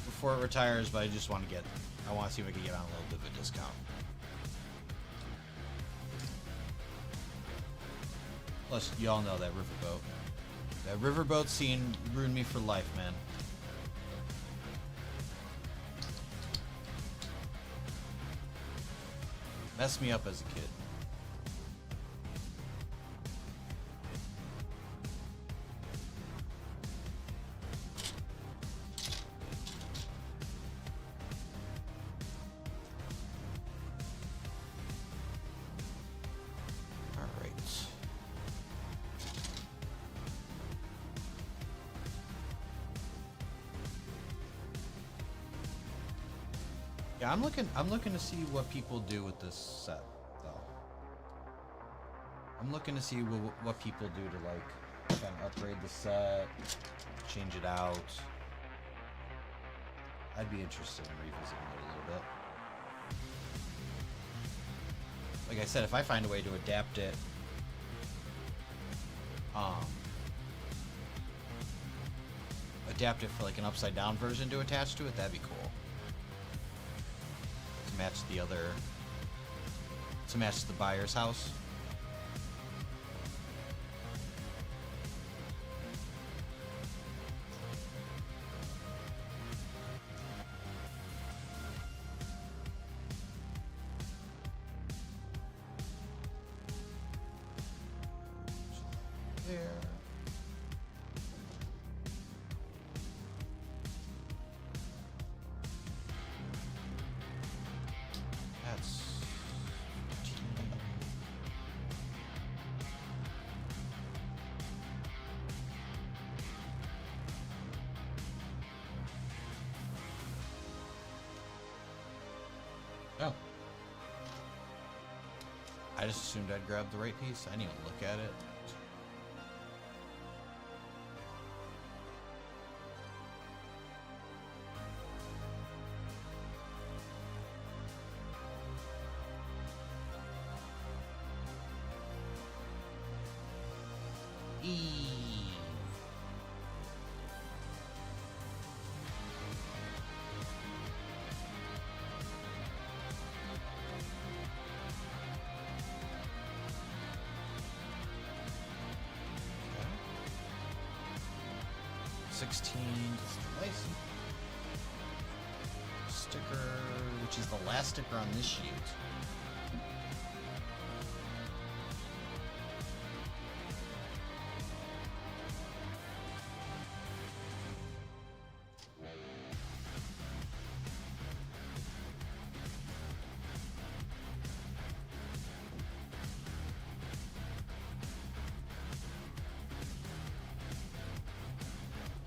before it retires, but I just want to get. I want to see if I can get on a little bit of a discount. Plus, y'all know that riverboat. That riverboat scene ruined me for life, man. Messed me up as a kid. Yeah, I'm looking to see what people do with this set, though. I'm looking to see what people do to like kind of upgrade the set, change it out. I'd be interested in revisiting it a little bit. Like I said, if I find a way to adapt it, for like an upside down version to attach to it, that'd be cool. Match the other, to match the buyer's house. There. Oh. I just assumed I'd grab the right piece. I didn't even look at it. Sticker, which is the last sticker on this sheet.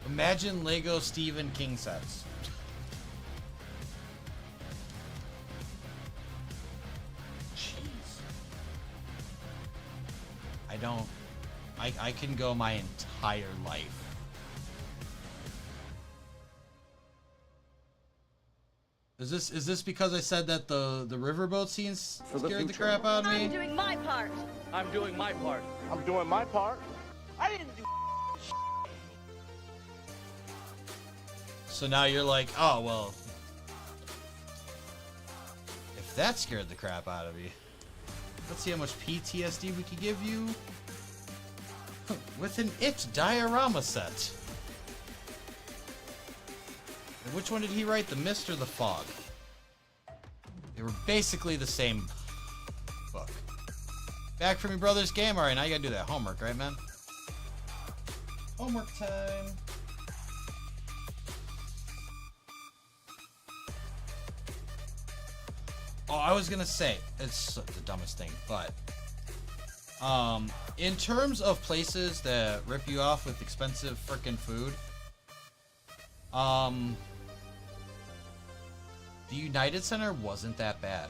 Imagine Lego Stephen King sets. Jeez. I can go my entire life. Is this because I said that the riverboat scenes scared the crap out of me? I'm doing my part. I'm doing my part. I'm doing my part. I didn't do. So now you're like, oh, well, if that scared the crap out of you, let's see how much PTSD we could give you with an It diorama set. which one did he write? The Mist or the Fog? They were basically the same book. Back from your brother's game? Alright, now you gotta do that homework, right, man? Homework time. Oh, I was gonna say, it's the dumbest thing, but in terms of places that rip you off with expensive frickin' food, the United Center wasn't that bad.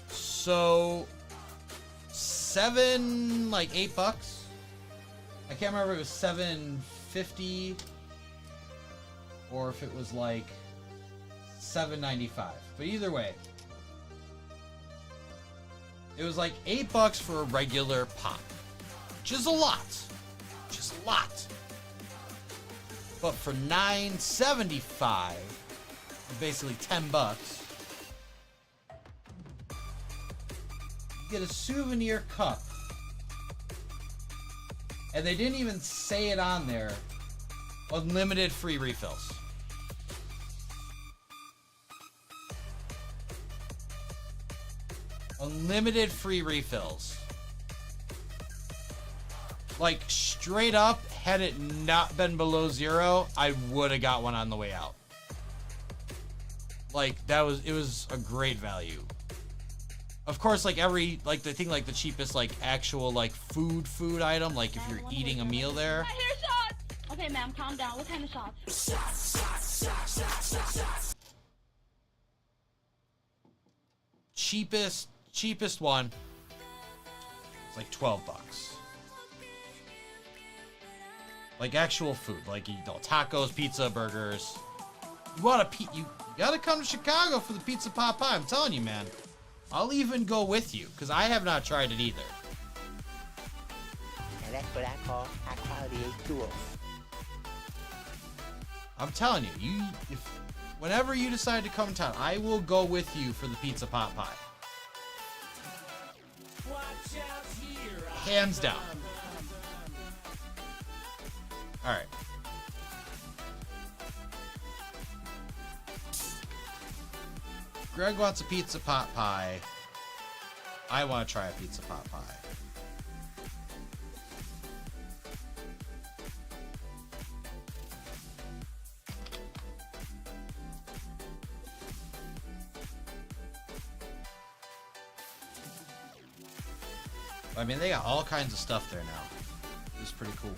So, like $8. I can't remember if it was $7.50 or if it was like $7.95. But either way, it was like $8 for a regular pop, which is a lot. Just a lot. But for $9.75, basically $10, you get a souvenir cup. And they didn't even say it on there. Unlimited free refills. Unlimited free refills. Like, straight up, had it not been below 0, I would have got one on the way out. Like, it was a great value. Of course, like the thing, like the cheapest, like actual, like food item, like if you're eating a meal there. I hear shots! Okay, ma'am, calm down. What kind of shots? Cheapest one. It's like $12. Like actual food, like, you know, tacos, pizza, burgers. You gotta come to Chicago for the pizza pot pie. I'm telling you, man. I'll even go with you, because I have not tried it either. And that's what I call high quality A2O. I'm telling you, whenever you decide to come to town, I will go with you for the pizza pot pie. Hands down. Alright. Greg wants a pizza pot pie. I want to try a pizza pot pie. I mean, they got all kinds of stuff there now. It's pretty cool.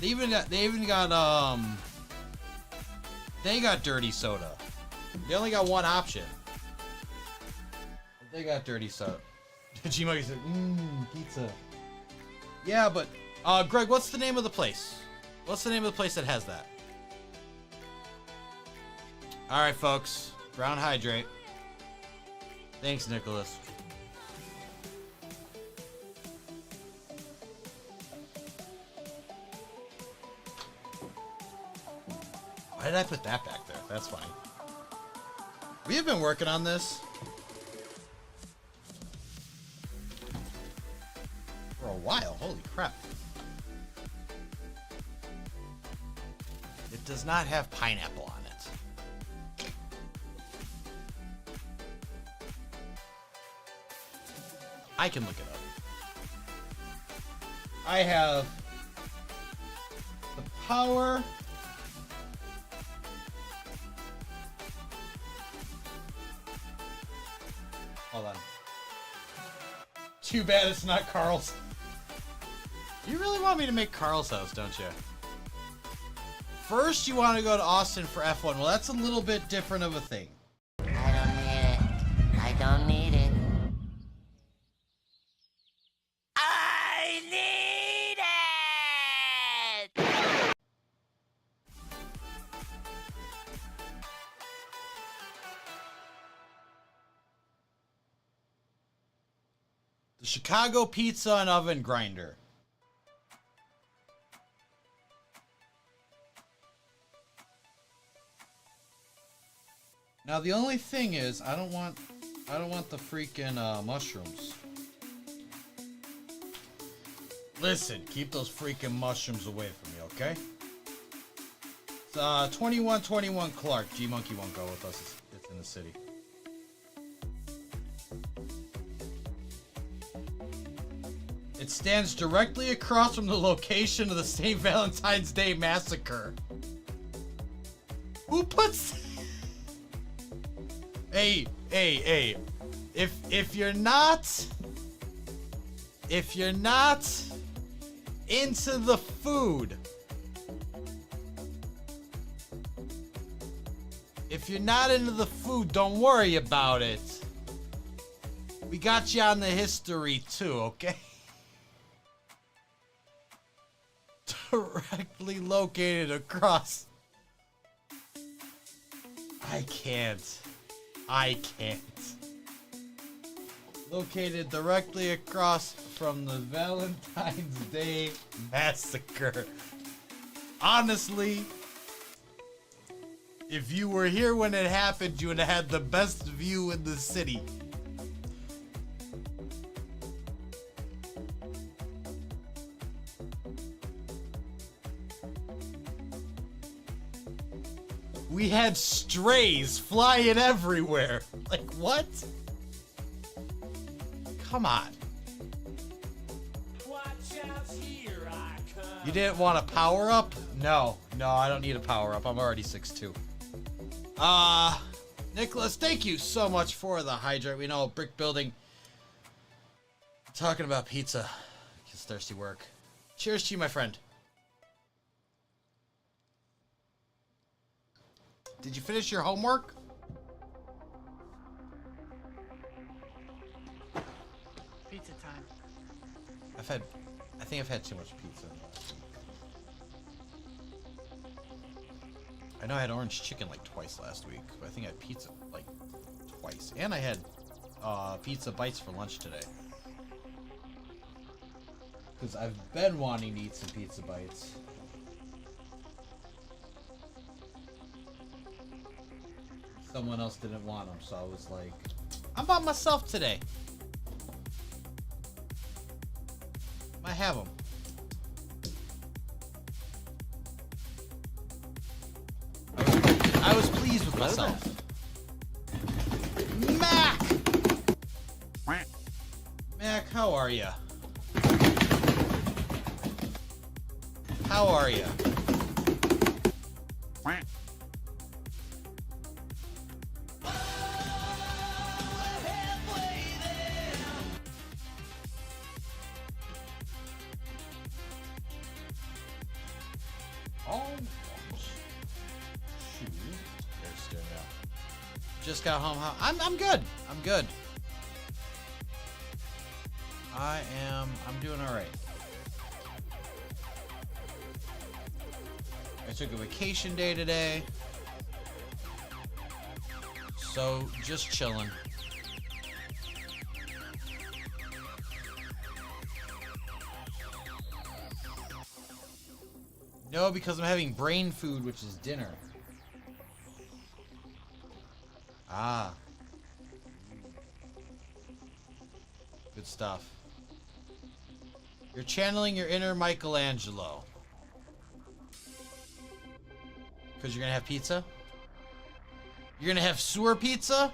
They even got dirty soda. They only got one option. They got dirty soda. G-Muggy said, pizza. Yeah, but, Greg, what's the name of the place? What's the name of the place that has that? Alright, folks. Brown Hydrate. Thanks, Nicholas. Why did I put that back there? That's funny. We have been working on this for a while. Holy crap. It does not have pineapple on it. I can look it up. I have the power. Hold on. Too bad it's not Carl's. You really want me to make Carl's house, don't you? First, you want to go to Austin for F1. Well, that's a little bit different of a thing. I don't need it. I don't need it. I need it! The Chicago Pizza and Oven Grinder. Now the only thing is, I don't want the freaking mushrooms. Listen, keep those freaking mushrooms away from me, okay? It's 2121 Clark. G Monkey won't go with us. It's in the city. It stands directly across from the location of the St. Valentine's Day Massacre. Who puts... Hey. If you're not into the food, don't worry about it. We got you on the history too, okay? Directly located across. I can't. Located directly across from the Valentine's Day Massacre. Honestly, if you were here when it happened, you would have had the best view in the city. We had strays flying everywhere. Like, what? Come on. Watch out, here I come. You didn't want a power up? No, I don't need a power up. I'm already 6'2". Nicholas, thank you so much for the hydrate. We know brick building. Talking about pizza. It's thirsty work. Cheers to you, my friend. Did you finish your homework? Pizza time. I think I've had too much pizza. I know I had orange chicken like twice last week, but I think I had pizza like twice. And I had pizza bites for lunch today. Because I've been wanting to eat some pizza bites. Someone else didn't want them, so I was like, I'm by myself today. I have them. I was pleased with myself. Mac, how are you? How are you? Just got home. I'm good. I'm good. I'm doing all right. I took a vacation day today. So just chilling. No, because I'm having brain food, which is dinner. Ah. Good stuff. You're channeling your inner Michelangelo. Because you're going to have pizza? You're going to have sewer pizza?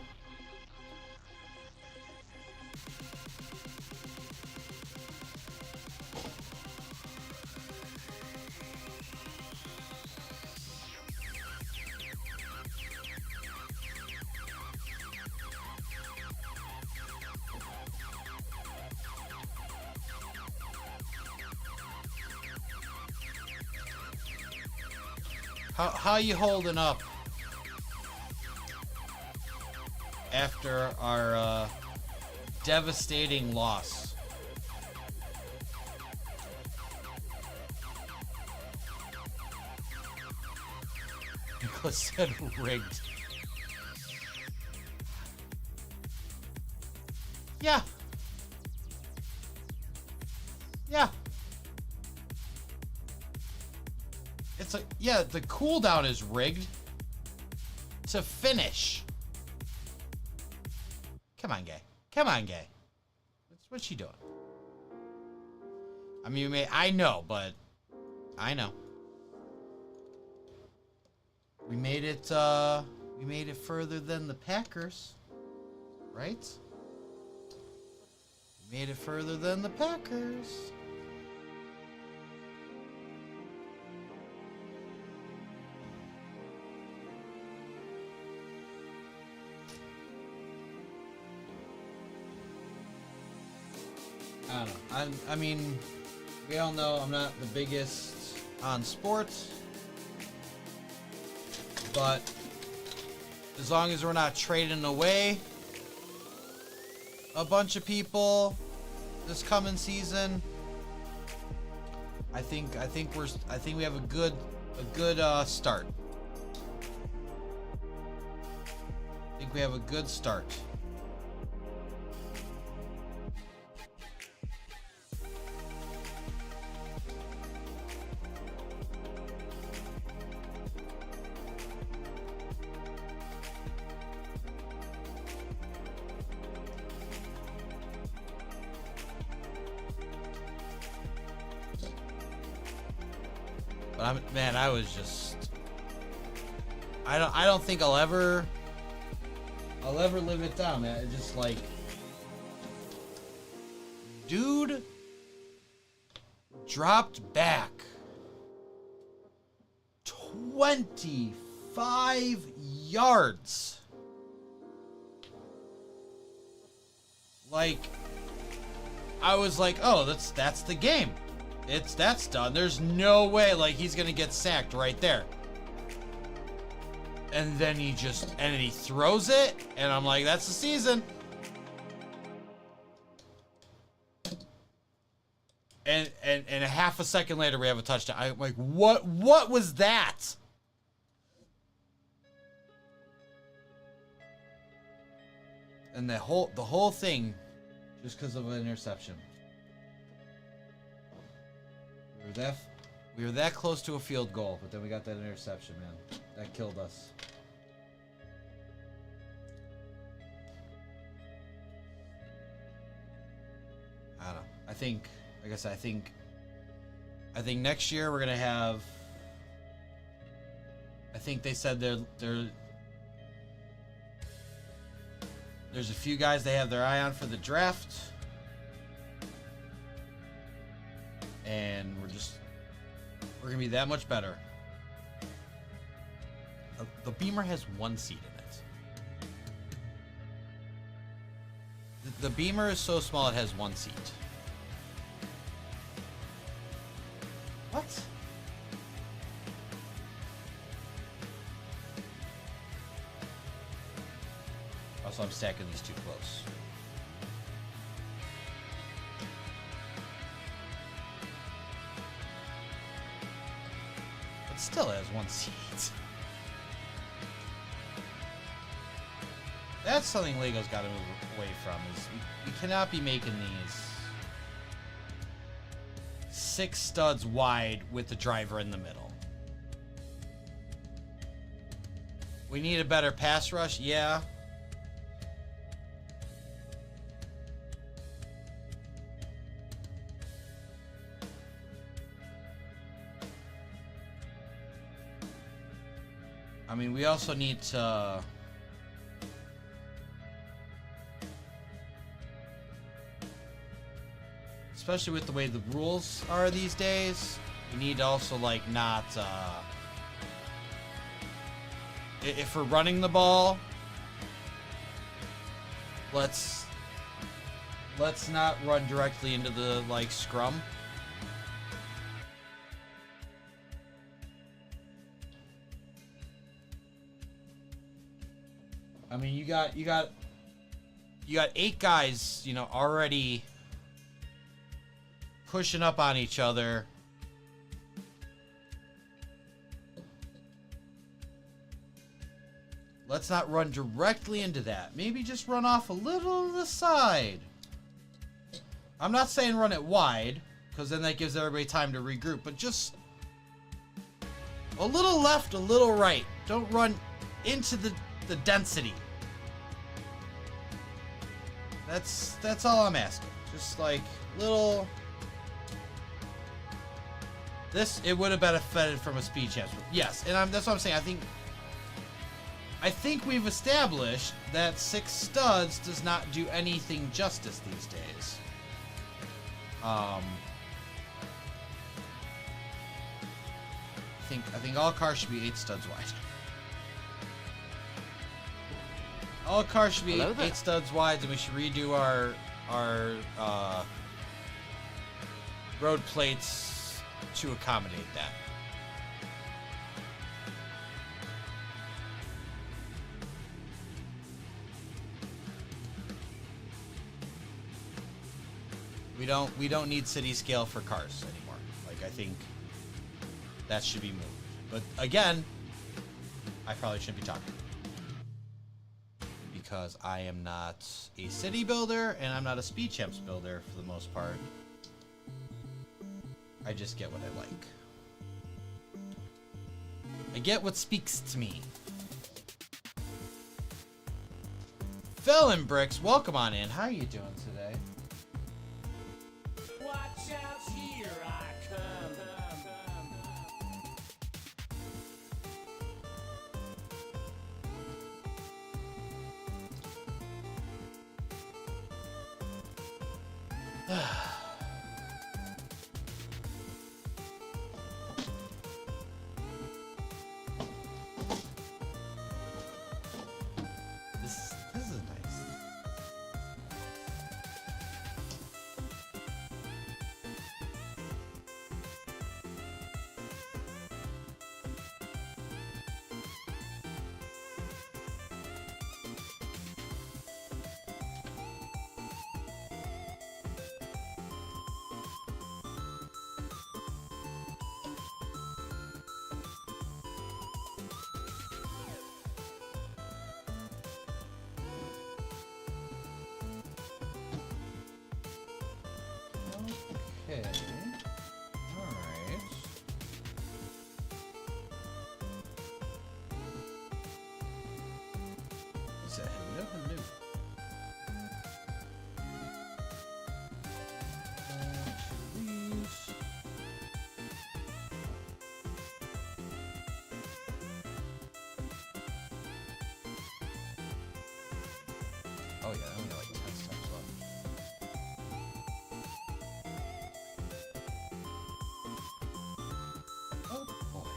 How you holding up after our devastating loss? Nicholas said rigged. Yeah. Yeah. It's like, yeah, the cooldown is rigged to finish. Come on, gay. Come on, gay. What's she doing? I mean, I know, but I know. We made it further than the Packers, right? We made it further than the Packers. I don't know. I mean, we all know I'm not the biggest on sports, but as long as we're not trading away a bunch of people this coming season, I think we have a good start. I think we have a good start. Man, I was just I don't think I'll ever live it down, man. It's just like, dude dropped back 25 yards. Like, I was like, oh, that's the game. That's done. There's no way like he's gonna get sacked right there. And then he throws it, and I'm like, that's the season. And a half a second later we have a touchdown. I'm like, what was that? And the whole thing just because of an interception. We were that close to a field goal, but then we got that interception, man. That killed us. I don't know. I think next year we're gonna have. I think they said there's a few guys they have their eye on for the draft. And we're gonna be that much better. The Beamer has one seat in it. The Beamer is so small it has one seat. What? Also, I'm stacking these too close. Still has one seat. That's something Lego's got to move away from. Is we cannot be making these 6 studs wide with the driver in the middle. We need a better pass rush, yeah. I mean, we also need to especially with the way the rules are these days, we need to also like not if we're running the ball, let's not run directly into the like scrum. I mean, you got 8 guys, you know, already pushing up on each other. Let's not run directly into that. Maybe just run off a little to the side. I'm not saying run it wide, because then that gives everybody time to regroup, but just a little left, a little right. Don't run into the density. That's all I'm asking. Just like little. It would have benefited from a speed chance. Yes, and that's what I'm saying. I think I think we've established that 6 studs does not do anything justice these days. I think all cars should be 8 studs wide. All cars should be 8 studs wide, and we should redo our road plates to accommodate that. We don't need city scale for cars anymore. Like, I think that should be moved. But again, I probably shouldn't be talking, because I am not a city builder and I'm not a speed champs builder for the most part. I just get what I like. I get what speaks to me. Felon Bricks, welcome on in. How are you doing today? Watch out, here I come. This is nice. Okay. Alright. He said hello, hello. These. Oh yeah, I only got like 10 steps left. Oh boy.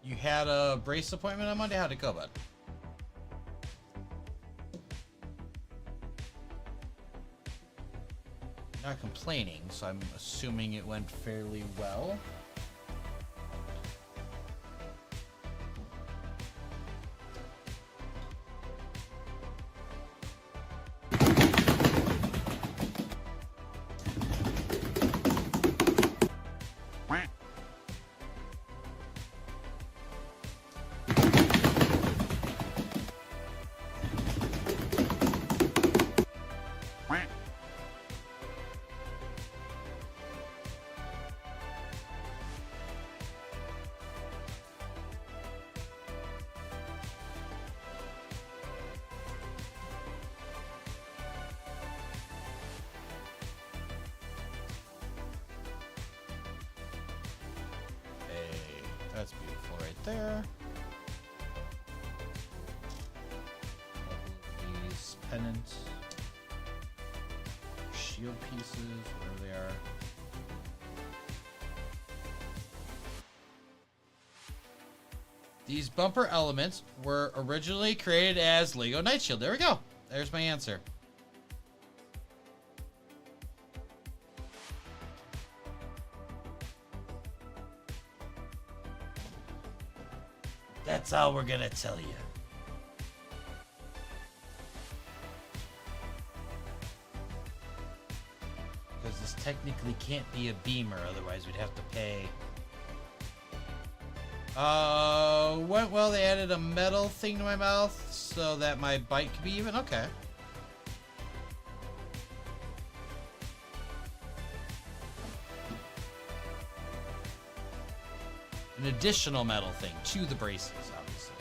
You had a brace appointment on Monday? How'd it go, bud? Not complaining, so I'm assuming it went fairly well. That's beautiful right there. These pennants, shield pieces, whatever they are. These bumper elements were originally created as Lego Night Shield. There we go. There's my answer. That's all we're gonna tell you. Because this technically can't be a beamer, otherwise we'd have to pay. Went well, they added a metal thing to my mouth so that my bite could be even. Okay. an additional metal thing to the braces, obviously.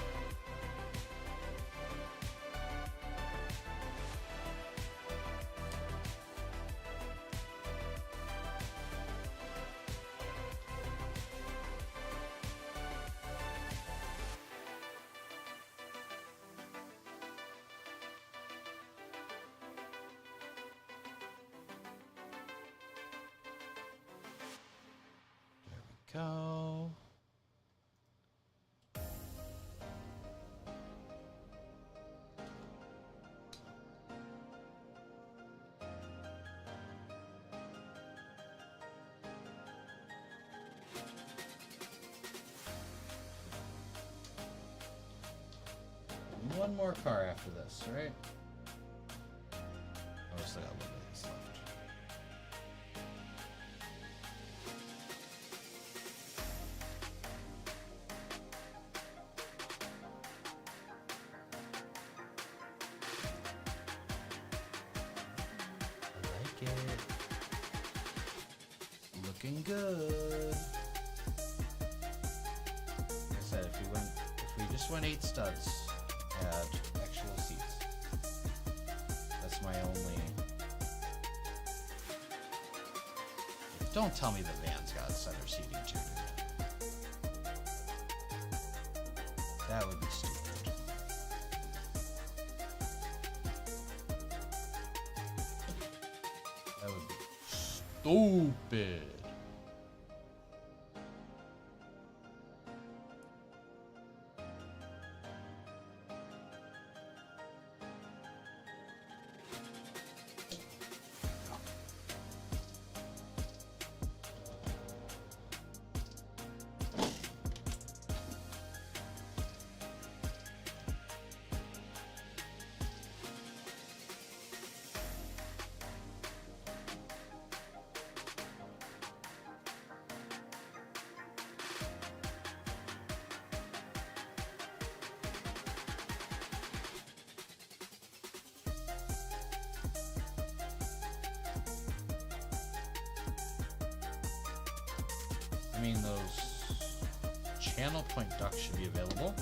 Go. One more car after this, right? Oh, still got a little bit of this left. Looking good. Like I said, if we just went 8 studs, had actual seats. That's my only. Don't tell me the van's got center seating too. That would be stupid. That would be stupid. I mean, those channel point ducts should be available.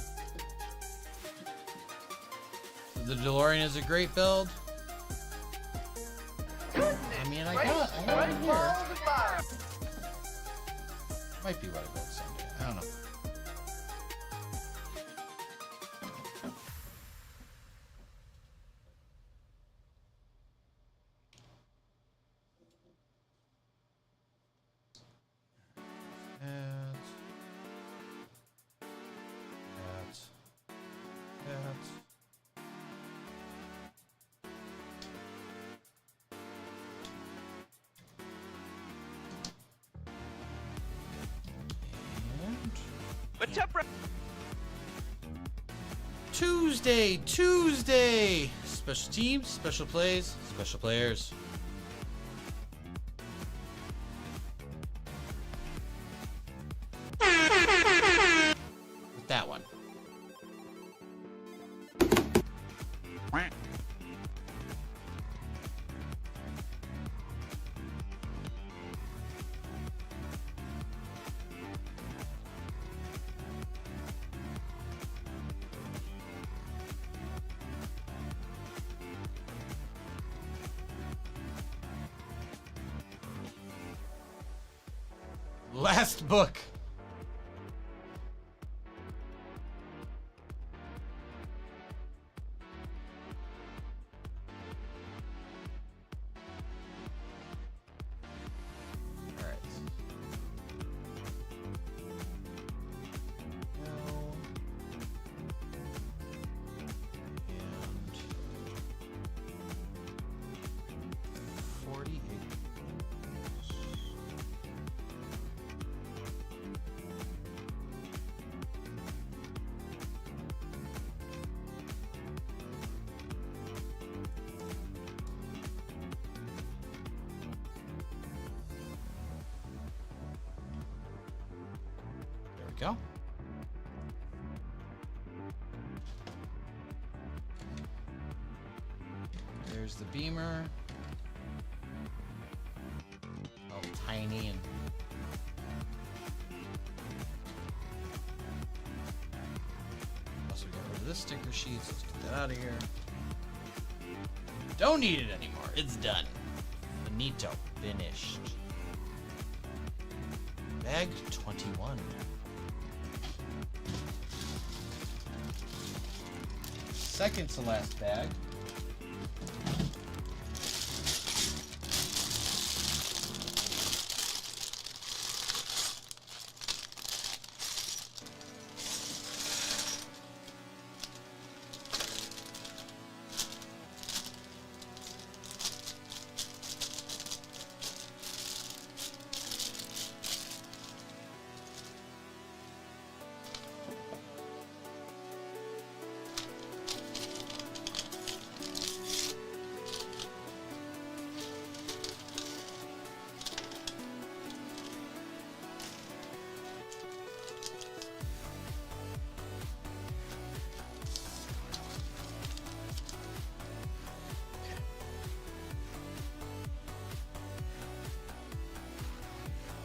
The DeLorean is a great build. I mean, I got it here. Might be what I built someday. I don't know. Tuesday! Special teams, special plays, special players. With that one. Last book. All right. And 48. Go. There's the Beamer. All tiny and of this sticker sheets. Let's get that out of here. Don't need it anymore. It's done. Finito. Finished. Bag 21. Second to last bag.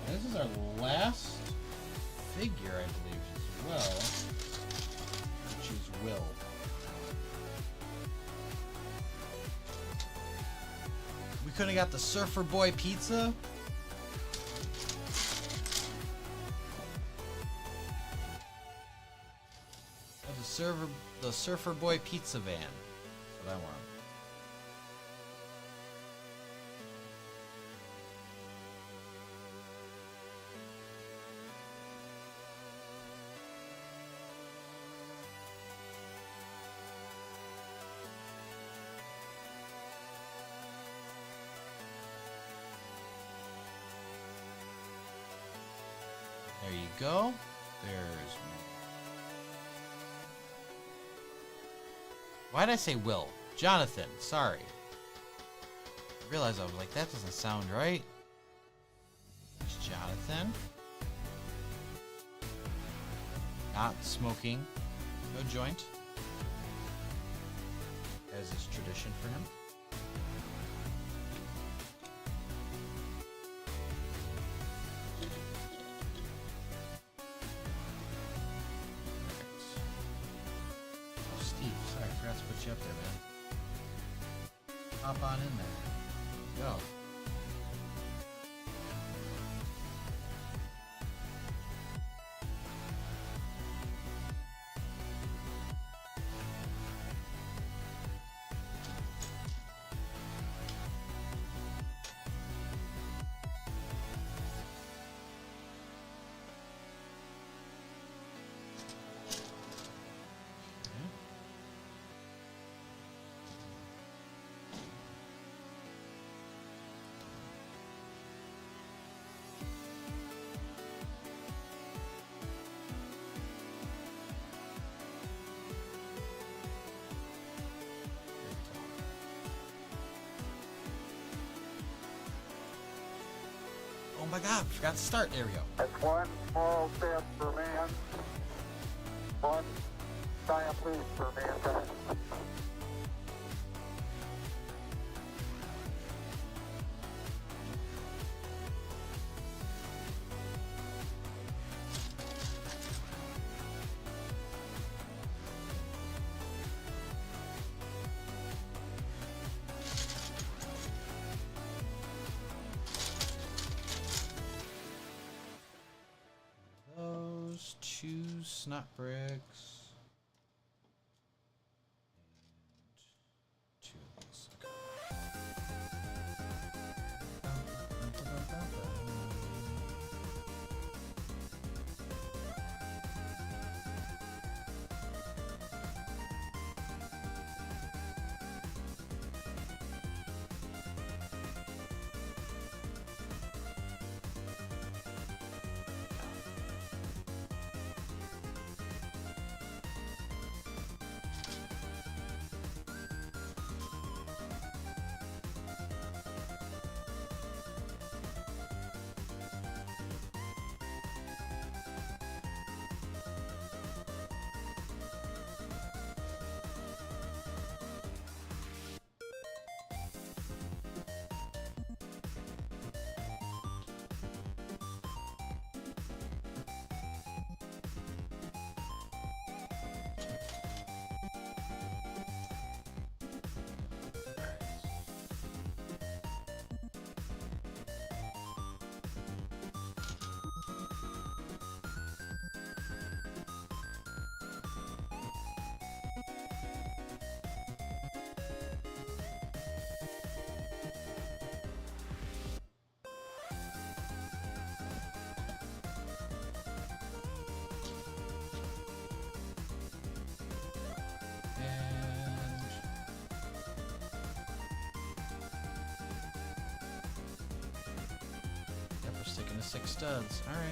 This is our last figure, I believe, as well, which is Will. We couldn't have got the Surfer Boy pizza. Oh, the Surfer Boy pizza van. That's what I want. There you go. There's... Why did I say Will? Jonathan, sorry. I realized I was like, that doesn't sound right. There's Jonathan. Not smoking. No joint. As is tradition for him. Put you up there, man. Hop on in there. Go. Oh my god, we forgot to start. There we go. That's one small step for man, one giant leap for mankind. Two snot bricks. And two of these. sticking to 6 studs. All right.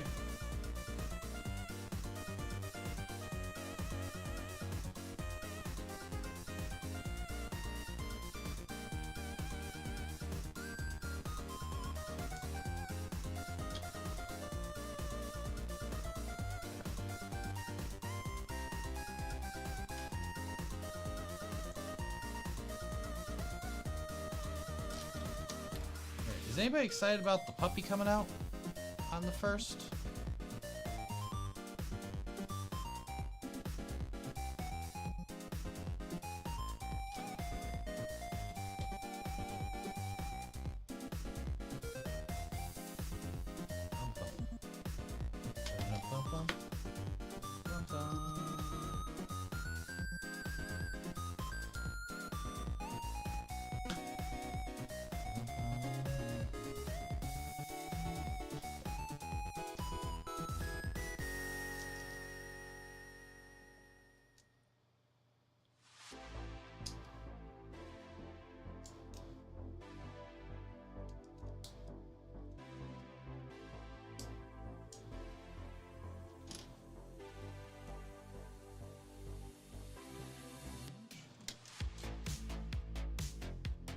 Is anybody excited about the puppy coming out on the 1st?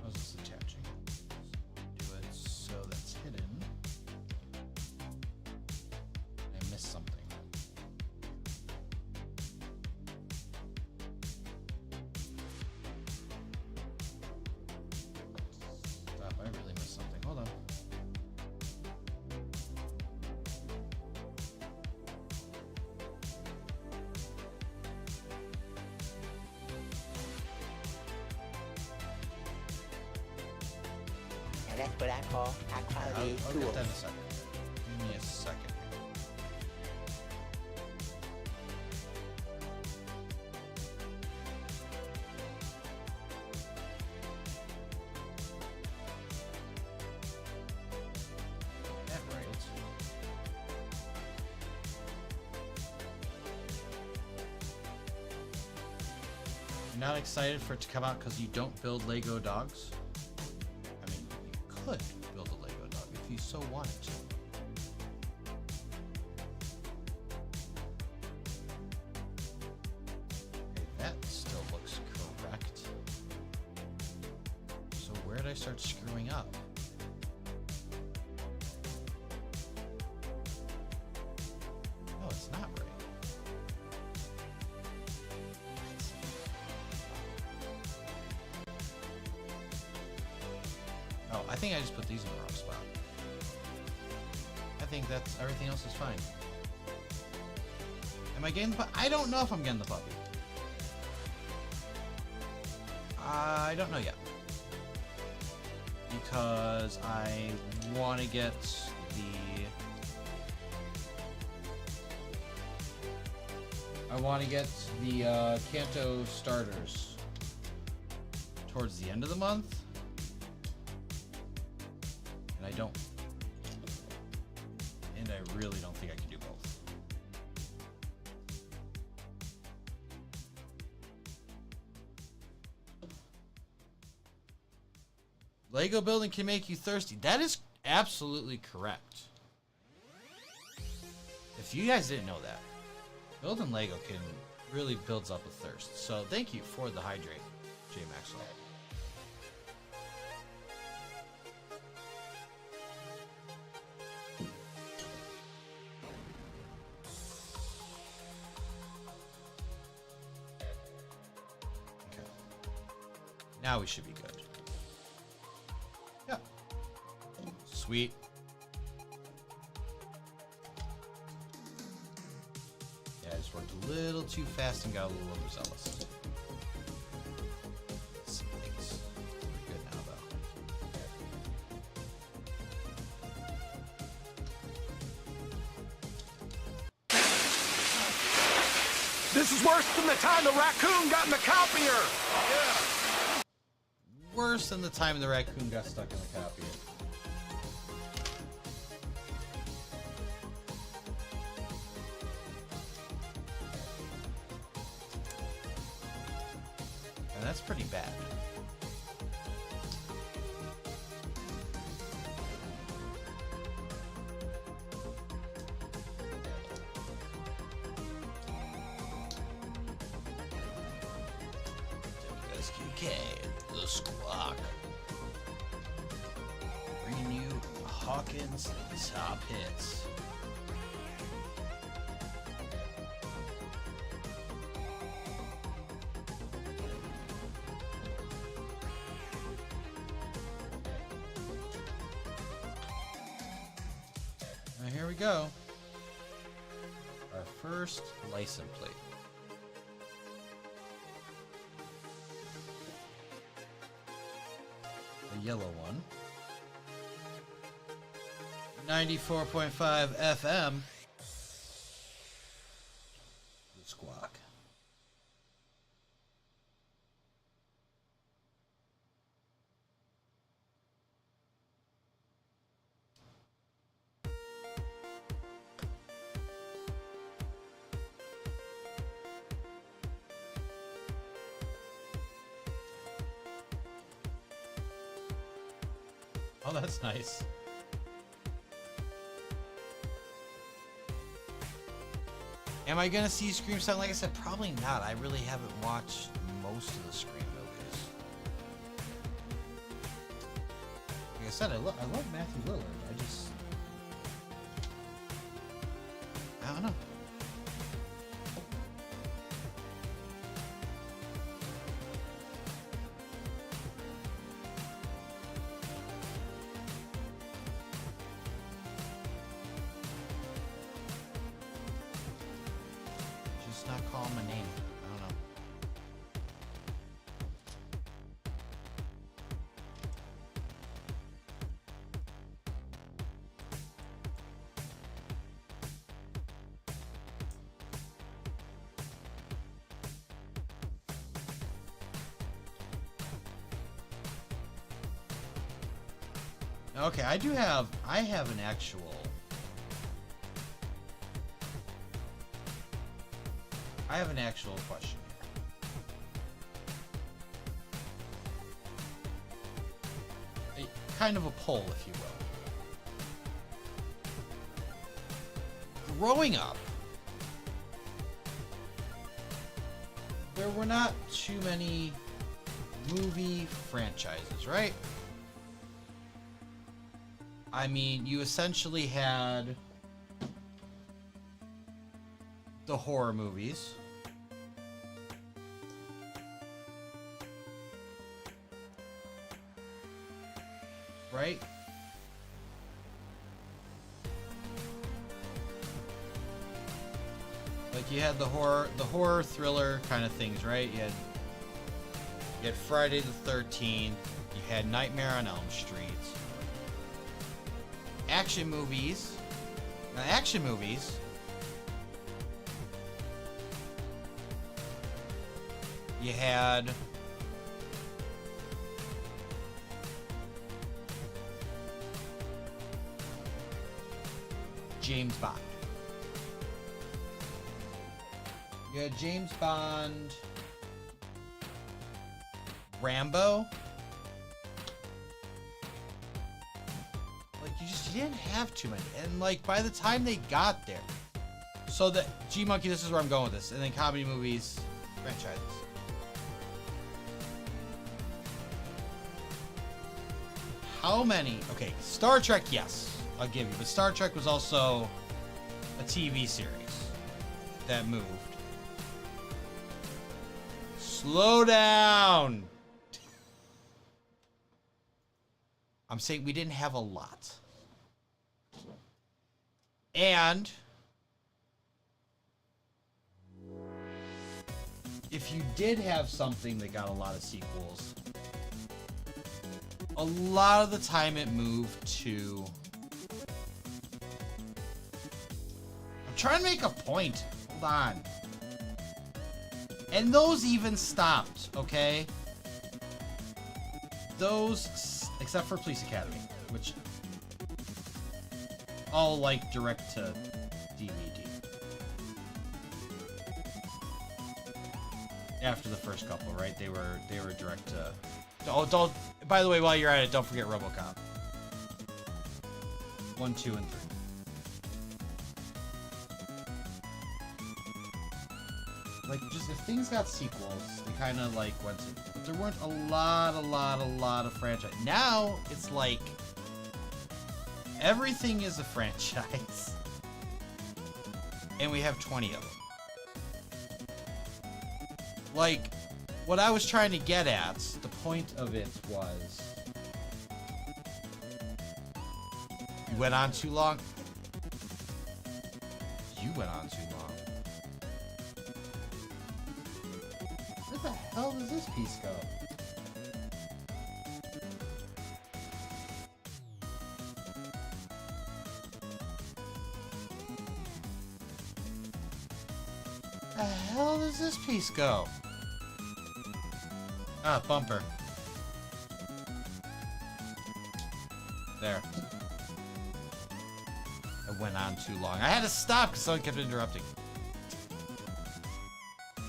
How's this attaching? Do it so that's hidden. I missed something. Stop, I really missed something. Hold on. And that's what I call high quality I'll get that in a second. Give me a second. That right. You're not excited for it to come out because you don't build Lego dogs? I mean, you could build a Lego dog if you so wanted to. Okay, that still looks correct. So where did I start screwing up? No, it's not right. Oh, I think I just put these in the wrong spot. I think that's everything else is fine. Am I getting the puppy? I don't know if I'm getting the puppy. I don't know yet. Because I want to get the Kanto starters towards the end of the month. And I really don't think I can do both. Lego building can make you thirsty. That is absolutely correct. If you guys didn't know that, building Lego can really builds up a thirst. So thank you for the hydrate, J Maxwell. Okay. Now we should be good. Yep. Sweet. Yeah, I just worked a little too fast and got a little overzealous. Some things are good now, though. This is worse than the time the raccoon got in the copier! Yeah. Worse than the time the raccoon got stuck in the copier. And that's pretty bad. Hawkins top hits. Now here we go. Our first license plate. The yellow one. 94.5 FM. The squawk. Oh, that's nice. Am I gonna see Scream 7? Like I said, probably not. I really haven't watched most of the Scream movies. Like I said, I love Matthew Lillard. I don't know. Just not call him a name. I don't know. Okay, I have an actual question here. Kind of a poll, if you will. Growing up, there were not too many movie franchises, right? I mean, you essentially had the horror movies. Right? Like you had the horror thriller kind of things, right? You had Friday the 13th, you had Nightmare on Elm Street. Action movies. Now, action movies. You had James Bond. You had James Bond, Rambo. Like you didn't have too many, and like by the time they got there, so that G Monkey, this is where I'm going with this, and then comedy movies, franchises. How many? Okay, Star Trek, yes, I'll give you, but Star Trek was also a TV series that moved. Slow down. I'm saying we didn't have a lot. And if you did have something that got a lot of sequels, a lot of the time it moved to... I'm trying to make a point. Hold on. And those even stopped, okay? Those, except for Police Academy, which all like direct to DVD. After the first couple, right? They were direct to. Oh, don't. By the way, while you're at it, don't forget RoboCop. 1, 2, and 3. Like, just if things got sequels, they kind of like went to. But there weren't a lot of franchise. Now it's like everything is a franchise. And we have 20 of them. Like, what I was trying to get at, the point of it was... You went on too long? You went on too long. Where the hell does this piece go? Where the hell does this piece go? Ah, bumper. There. I went on too long. I had to stop because someone kept interrupting.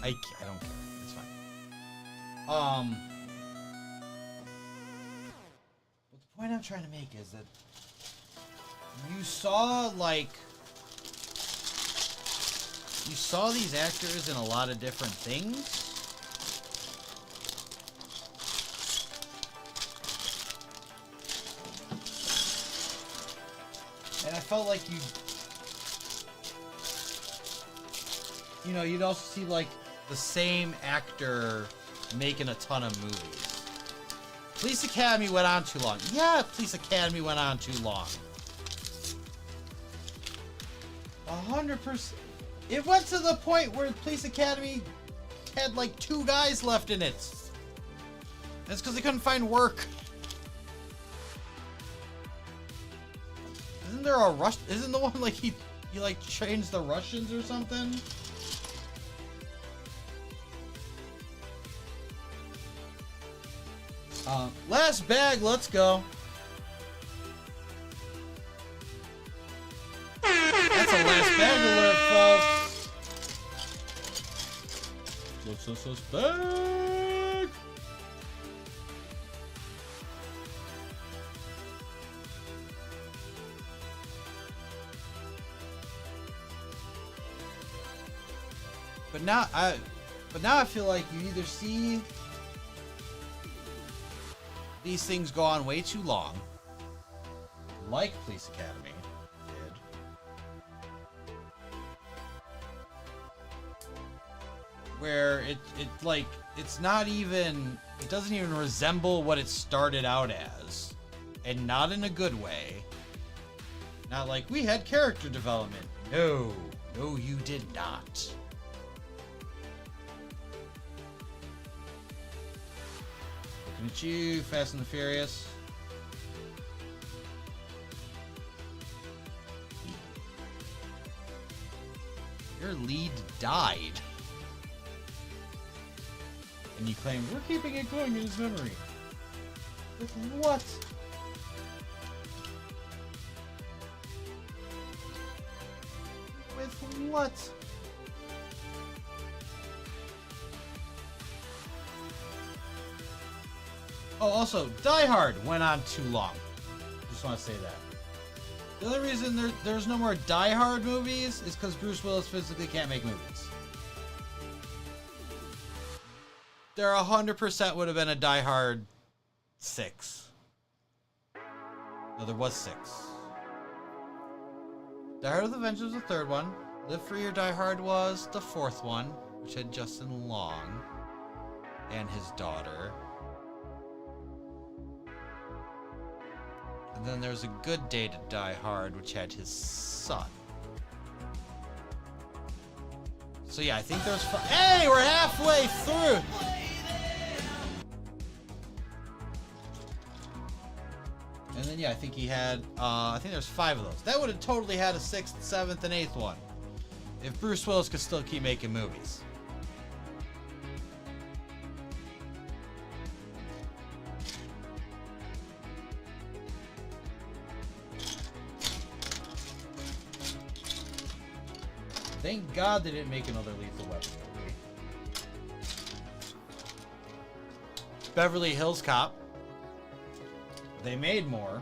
I don't care. It's fine. But the point I'm trying to make is that you saw, like... You saw these actors in a lot of different things. And I felt like you know, you'd also see like the same actor making a ton of movies. Police Academy went on too long. Yeah, Police Academy went on too long. 100%. It went to the point where Police Academy had like 2 guys left in it. That's because they couldn't find work. Isn't there a Rush? Isn't the one like he like changed the Russians or something? Last bag, let's go. That's a last bag alert, folks. Let's bag. But now I feel like you either see these things go on way too long, like Police Academy did, where it doesn't even resemble what it started out as, and not in a good way. Not like we had character development. No, you did not. Looking at you, Fast and the Furious. Your lead died. And you claim, we're keeping it going in his memory. With what? With what? Oh, also, Die Hard went on too long. Just want to say that. The only reason there's no more Die Hard movies is because Bruce Willis physically can't make movies. There 100% would have been a Die Hard 6. No, there was 6. Die Hard with a Vengeance was the 3rd one. Live Free or Die Hard was the 4th one, which had Justin Long and his daughter. And then there's A Good Day to Die Hard, which had his son. So yeah, I think there's... Hey, we're halfway through! And then yeah, I think he had... I think there's 5 of those. That would have totally had a 6th, 7th, and 8th one. If Bruce Willis could still keep making movies. Thank God they didn't make another Lethal Weapon movie. Beverly Hills Cop. They made more.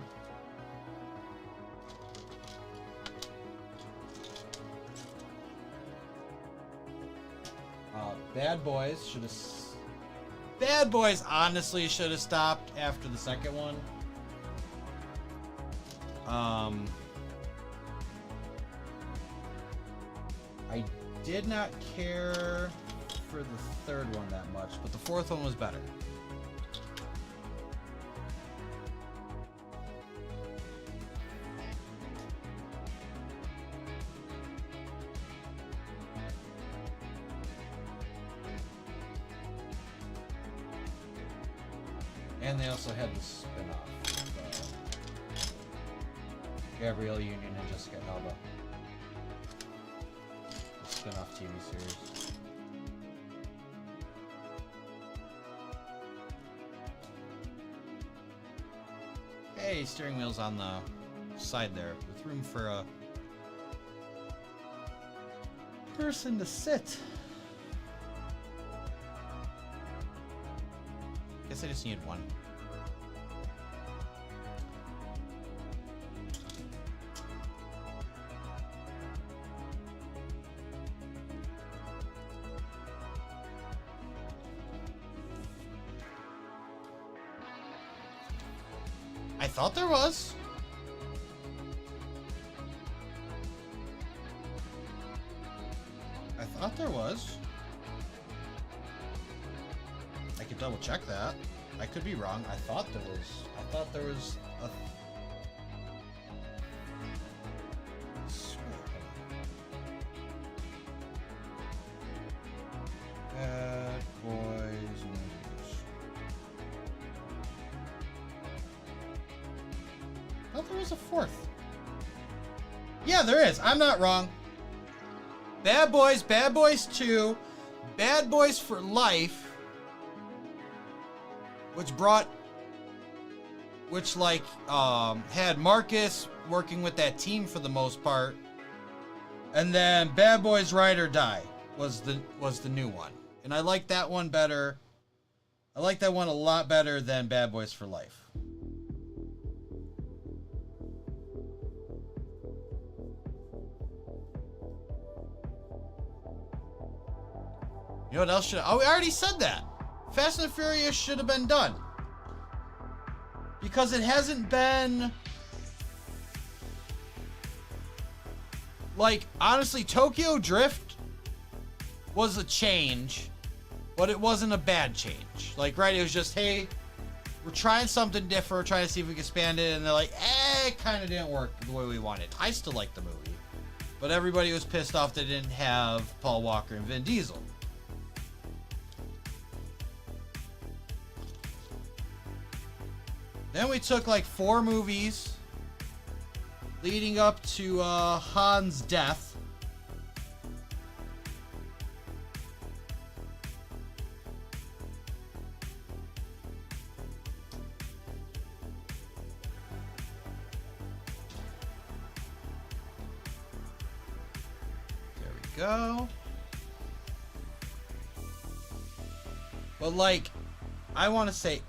Bad Boys should have... Bad Boys honestly should have stopped after the second one. I did not care for the third one that much, but the fourth one was better. And they also had the spin-off, Gabrielle Union and Jessica Alba. The spin-off TV series. Hey, steering wheel's on the side there, with room for a person to sit. Guess I just need one. I thought there was. I thought there was. I could double check that. I could be wrong. I thought there was a... Bad Boys movies. I thought there was a fourth. Yeah, there is. I'm not wrong. Bad Boys 2, Bad Boys for Life, had Marcus working with that team for the most part, and then Bad Boys Ride or Die was the new one, and I like that one better. I like that one a lot better than Bad Boys for Life. You know what else should I... Oh, we already said that. Fast and Furious should have been done. Because it hasn't been... Like, honestly, Tokyo Drift was a change, but it wasn't a bad change. Like, right, it was just, hey, we're trying something different, we're trying to see if we can expand it, and they're like, it kind of didn't work the way we wanted. I still like the movie, but everybody was pissed off they didn't have Paul Walker and Vin Diesel. Then we took like 4 movies leading up to Han's death. There we go. But like, I want to say,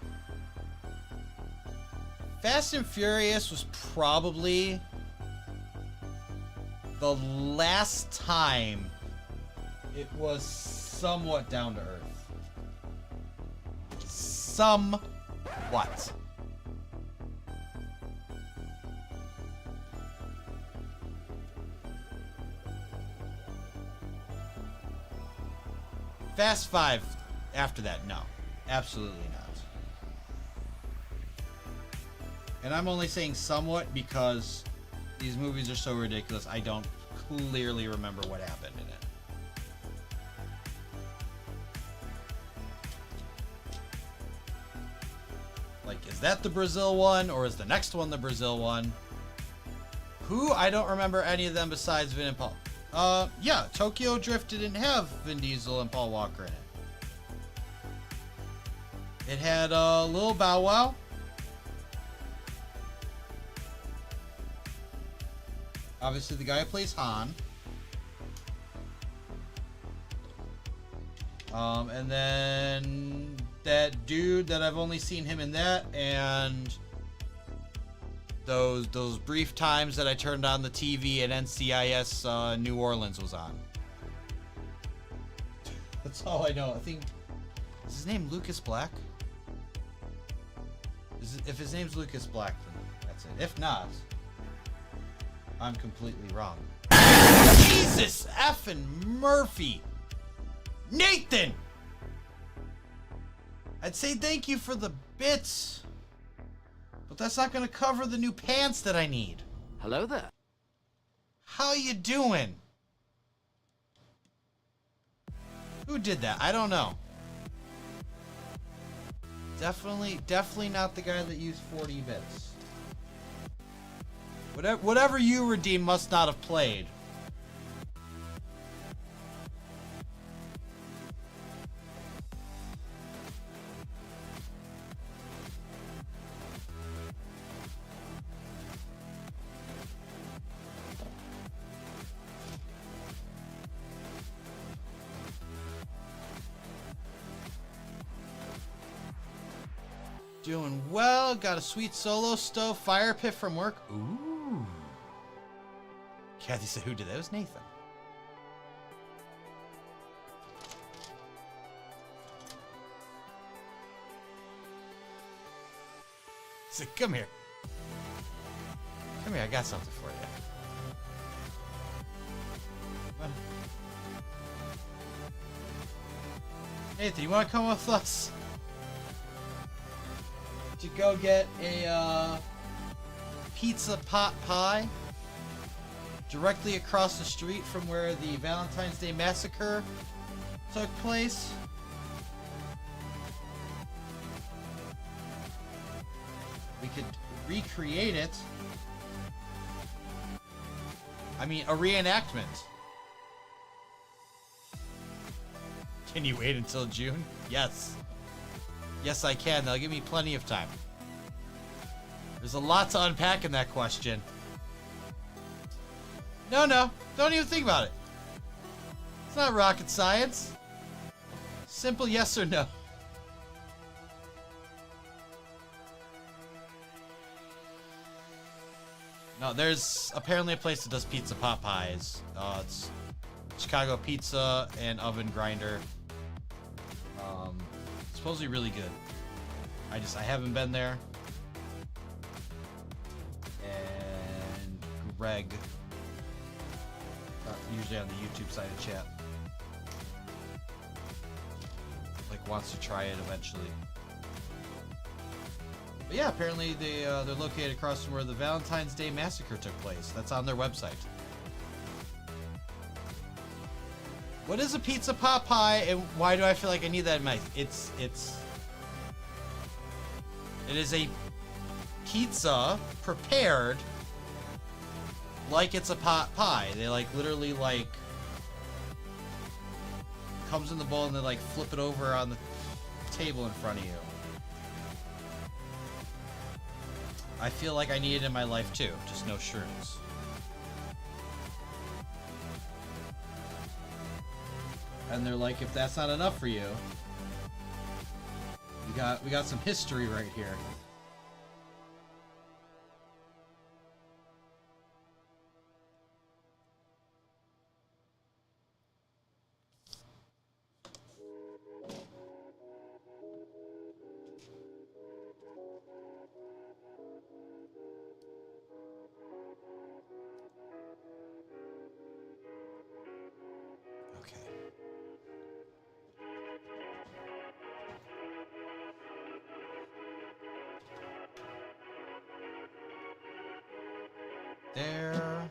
Fast and Furious was probably the last time it was somewhat down to earth. Somewhat. Fast 5 after that, no. Absolutely not. And I'm only saying somewhat because these movies are so ridiculous, I don't clearly remember what happened in it. Like, is that the Brazil one, or is the next one the Brazil one? Who? I don't remember any of them besides Vin and Paul. Yeah, Tokyo Drift didn't have Vin Diesel and Paul Walker in it. It had Lil Bow Wow. Obviously, the guy who plays Han. And then that dude that I've only seen him in that, and those brief times that I turned on the TV at NCIS New Orleans was on. That's all I know. I think, is his name Lucas Black? If his name's Lucas Black, then that's it. If not, I'm completely wrong. Jesus effing Murphy! Nathan! I'd say thank you for the bits, but that's not gonna cover the new pants that I need. Hello there. How you doing? Who did that? I don't know. Definitely not the guy that used 40 bits. Whatever you redeemed must not have played. Doing well. Got a sweet solo stove fire pit from work. Ooh. Kathy said, who did that? It was Nathan. He said, come here. Come here, I got something for you. Come on. Nathan, you want to come with us? To go get a pizza pot pie directly across the street from where the Valentine's Day massacre took place. We could recreate it. I mean, a reenactment. Can you wait until June? Yes. Yes, I can. They'll give me plenty of time. There's a lot to unpack in that question. No. Don't even think about it. It's not rocket science. Simple yes or no. No, there's apparently a place that does pizza pot pies. It's Chicago Pizza and Oven Grinder. Supposedly really good. I haven't been there. And Greg, usually on the YouTube side of chat, like wants to try it eventually. But yeah, apparently they're located across from where the Valentine's Day massacre took place. That's on their website. What is a pizza pot pie, and why do I feel like I need that in my... It is a pizza prepared like it's a pot pie. They literally comes in the bowl and they flip it over on the table in front of you. I feel like I need it in my life too, just no shrooms. And they're like, if that's not enough for you, we got some history right here. There.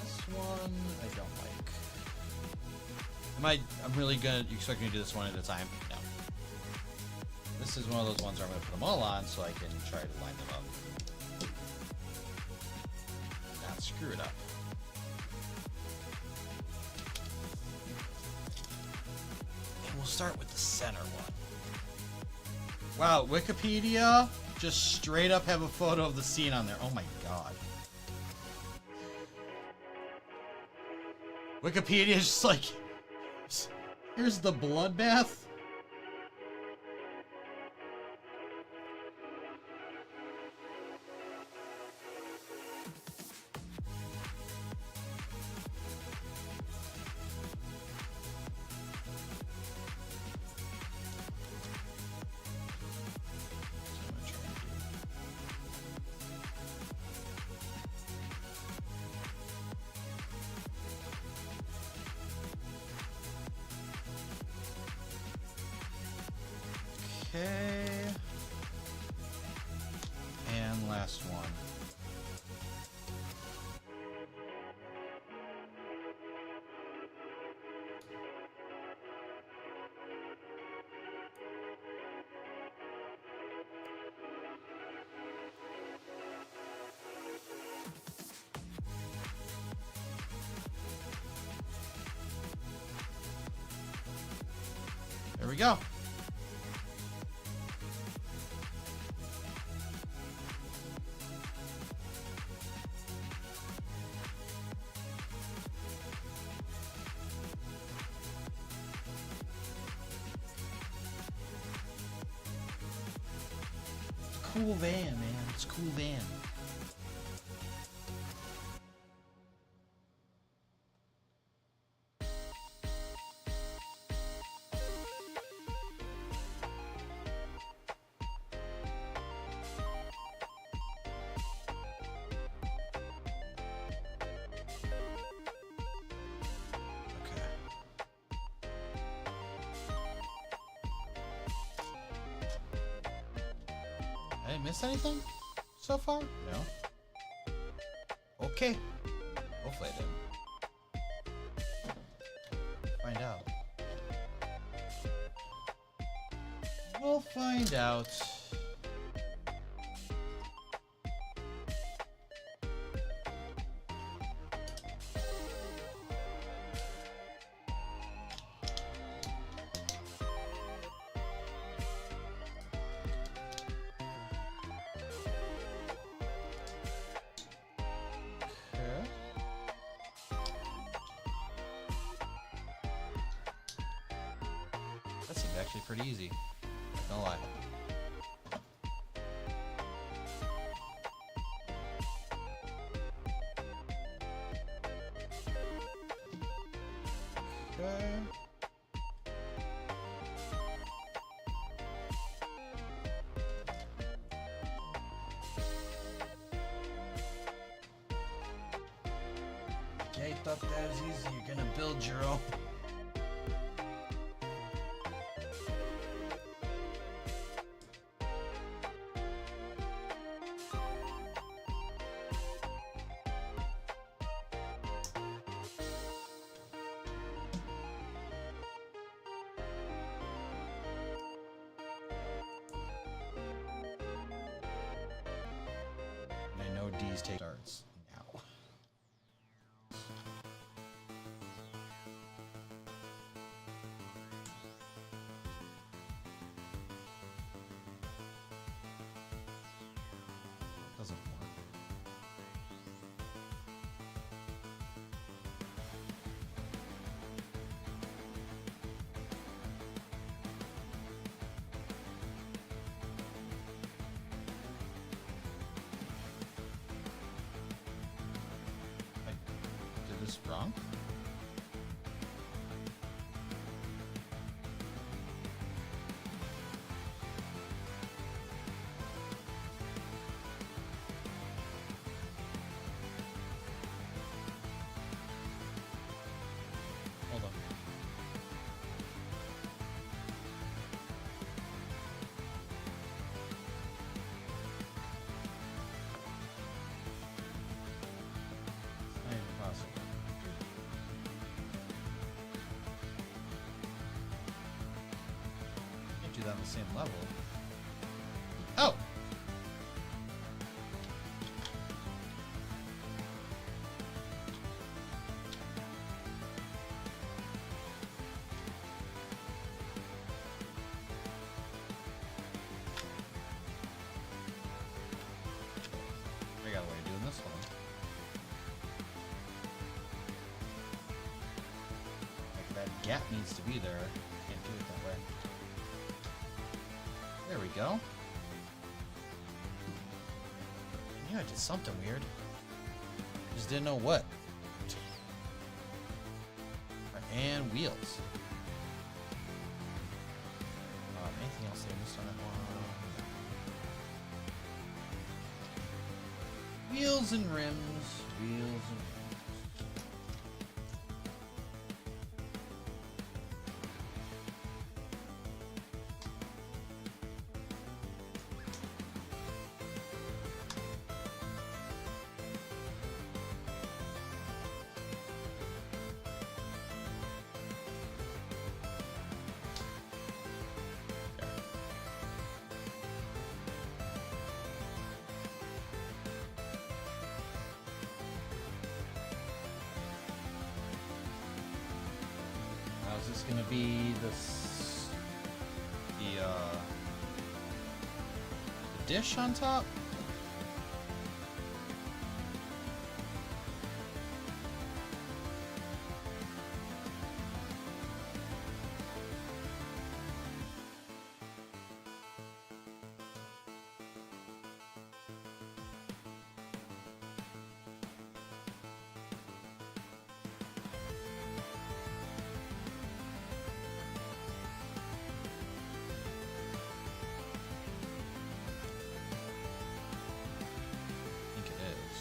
This one I don't like. I'm really gonna expect me to do this one at a time? No. This is one of those ones where I'm gonna put them all on so I can try to line them up. Not screw it up. And we'll start with the center one. Wow, Wikipedia just straight up have a photo of the scene on there. Oh my god. Wikipedia is just like, here's the bloodbath. Okay. And last one. There we go. Cool van, man. It's a cool van. I didn't miss anything so far? No. Okay. Hopefully I didn't. Find out. We'll find out. That seemed actually pretty easy. Not gonna lie. Okay. Yeah, you thought that was easy. You're gonna build your own. I know D's take starts now. Doesn't work. Did this wrong? Hold on. Not even possible. Can't do that on the same level. Oh! I got a way of doing this one. Like that gap needs to be there. Can't do it that way. There we go. I knew I did something weird. Just didn't know what. And wheels. Anything else I missed on that one? Wheels and rims. Wheels and rims. gonna be the dish on top. I think it is.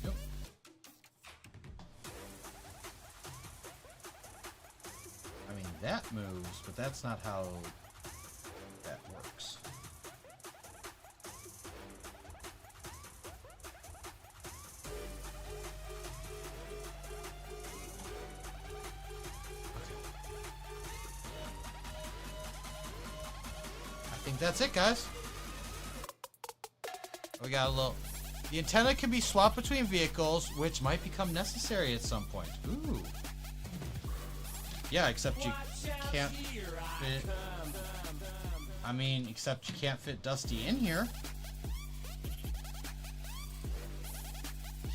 Yep. I mean, that moves, but that's not how that works. I think that's it, guys. We got a little... The antenna can be swapped between vehicles, which might become necessary at some point. Ooh. Yeah, except you can't fit... I mean, except you can't fit Dusty in here.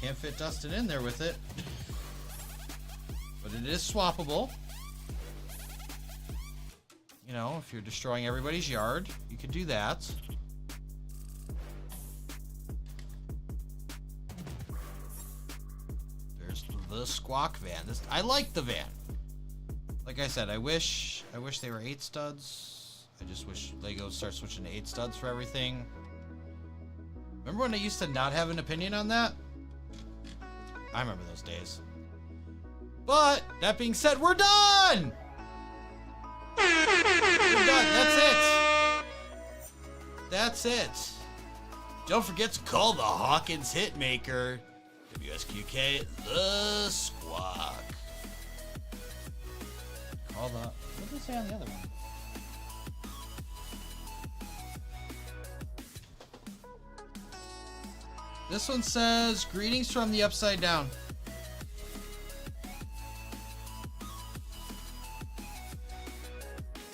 Can't fit Dustin in there with it. But it is swappable. You know, if you're destroying everybody's yard, you could do that. There's the Squawk van. I like the van. Like I said, I wish they were 8 studs. I just wish Lego start switching to 8 studs for everything. Remember when I used to not have an opinion on that? I remember those days. But that being said, we're done. We're done. That's it. That's it. Don't forget to call the Hawkins Hitmaker. WSQK, the Squawk. Call the... What did it say on the other one? This one says, greetings from the Upside Down.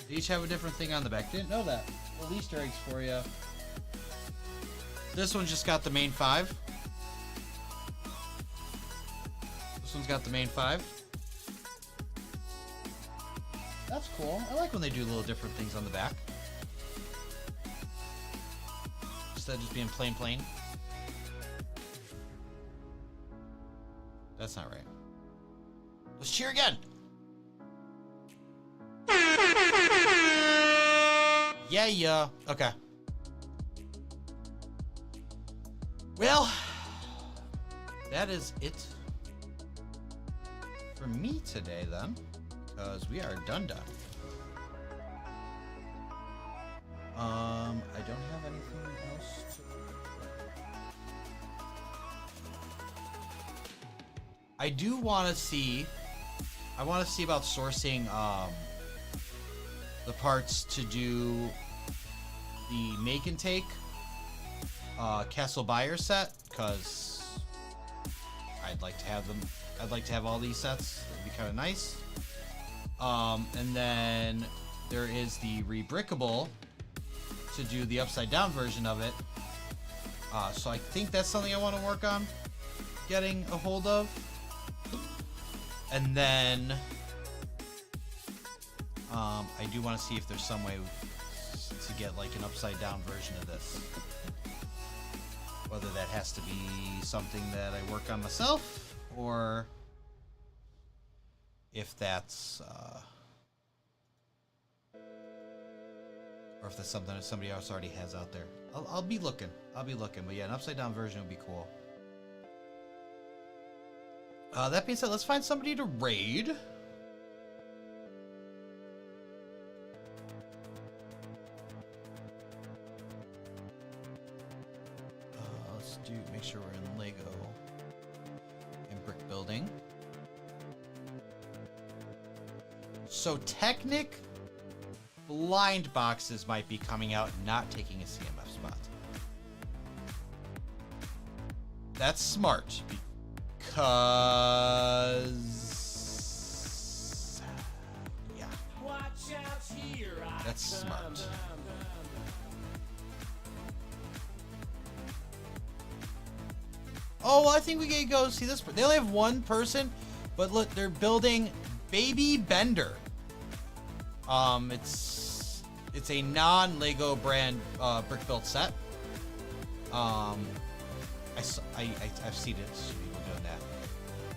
They each have a different thing on the back. Didn't know that. Little Easter eggs for you. This one's just got the main 5. This one's got the main 5. That's cool. I like when they do little different things on the back. Instead of just being plain. That's not right. Let's cheer again. Yeah. Okay. Well, that is it for me today then, because we are done. I don't have anything else to... I do want to see... I want to see about sourcing the parts to do the make and take Castle Buyer set, because I'd like to have them. I'd like to have all these sets. That'd be kind of nice. And then there is the rebrickable to do the upside down version of it. So I think that's something I want to work on getting a hold of. And then I do want to see if there's some way to get like an upside down version of this. Whether that has to be something that I work on myself, or if that's Or if that's something that somebody else already has out there. I'll be looking. But yeah, an upside down version would be cool. That being said, let's find somebody to raid. Let's make sure we're in Lego and brick building. So Technic blind boxes might be coming out, not taking a CMF spot. That's smart because yeah, that's smart. Oh, well, I think we can go see this. They only have one person, but look, they're building Baby Bender. It's a non-Lego brand brick built set. I've seen it. People doing that.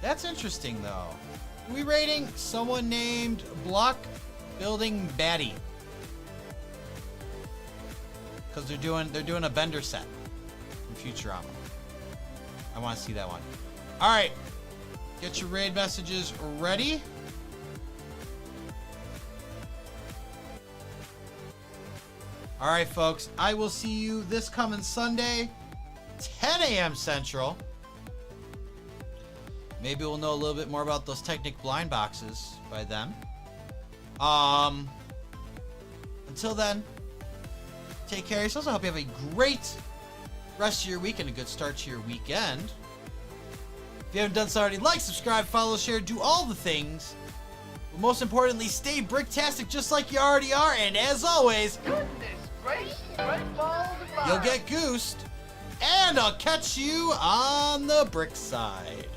That's interesting though. Are we rating someone named Block Building Batty? Because they're doing a Bender set from Futurama. I want to see that one. All right, get your raid messages ready. All right, folks, I will see you this coming Sunday, 10 a.m. Central. Maybe we'll know a little bit more about those Technic blind boxes by then. Until then, take care of yourselves. I hope you have a great rest of your week and a good start to your weekend. If you haven't done so already, like, subscribe, follow, share, do all the things. But most importantly, stay bricktastic just like you already are. And as always, you'll get goosed. And I'll catch you on the brick side.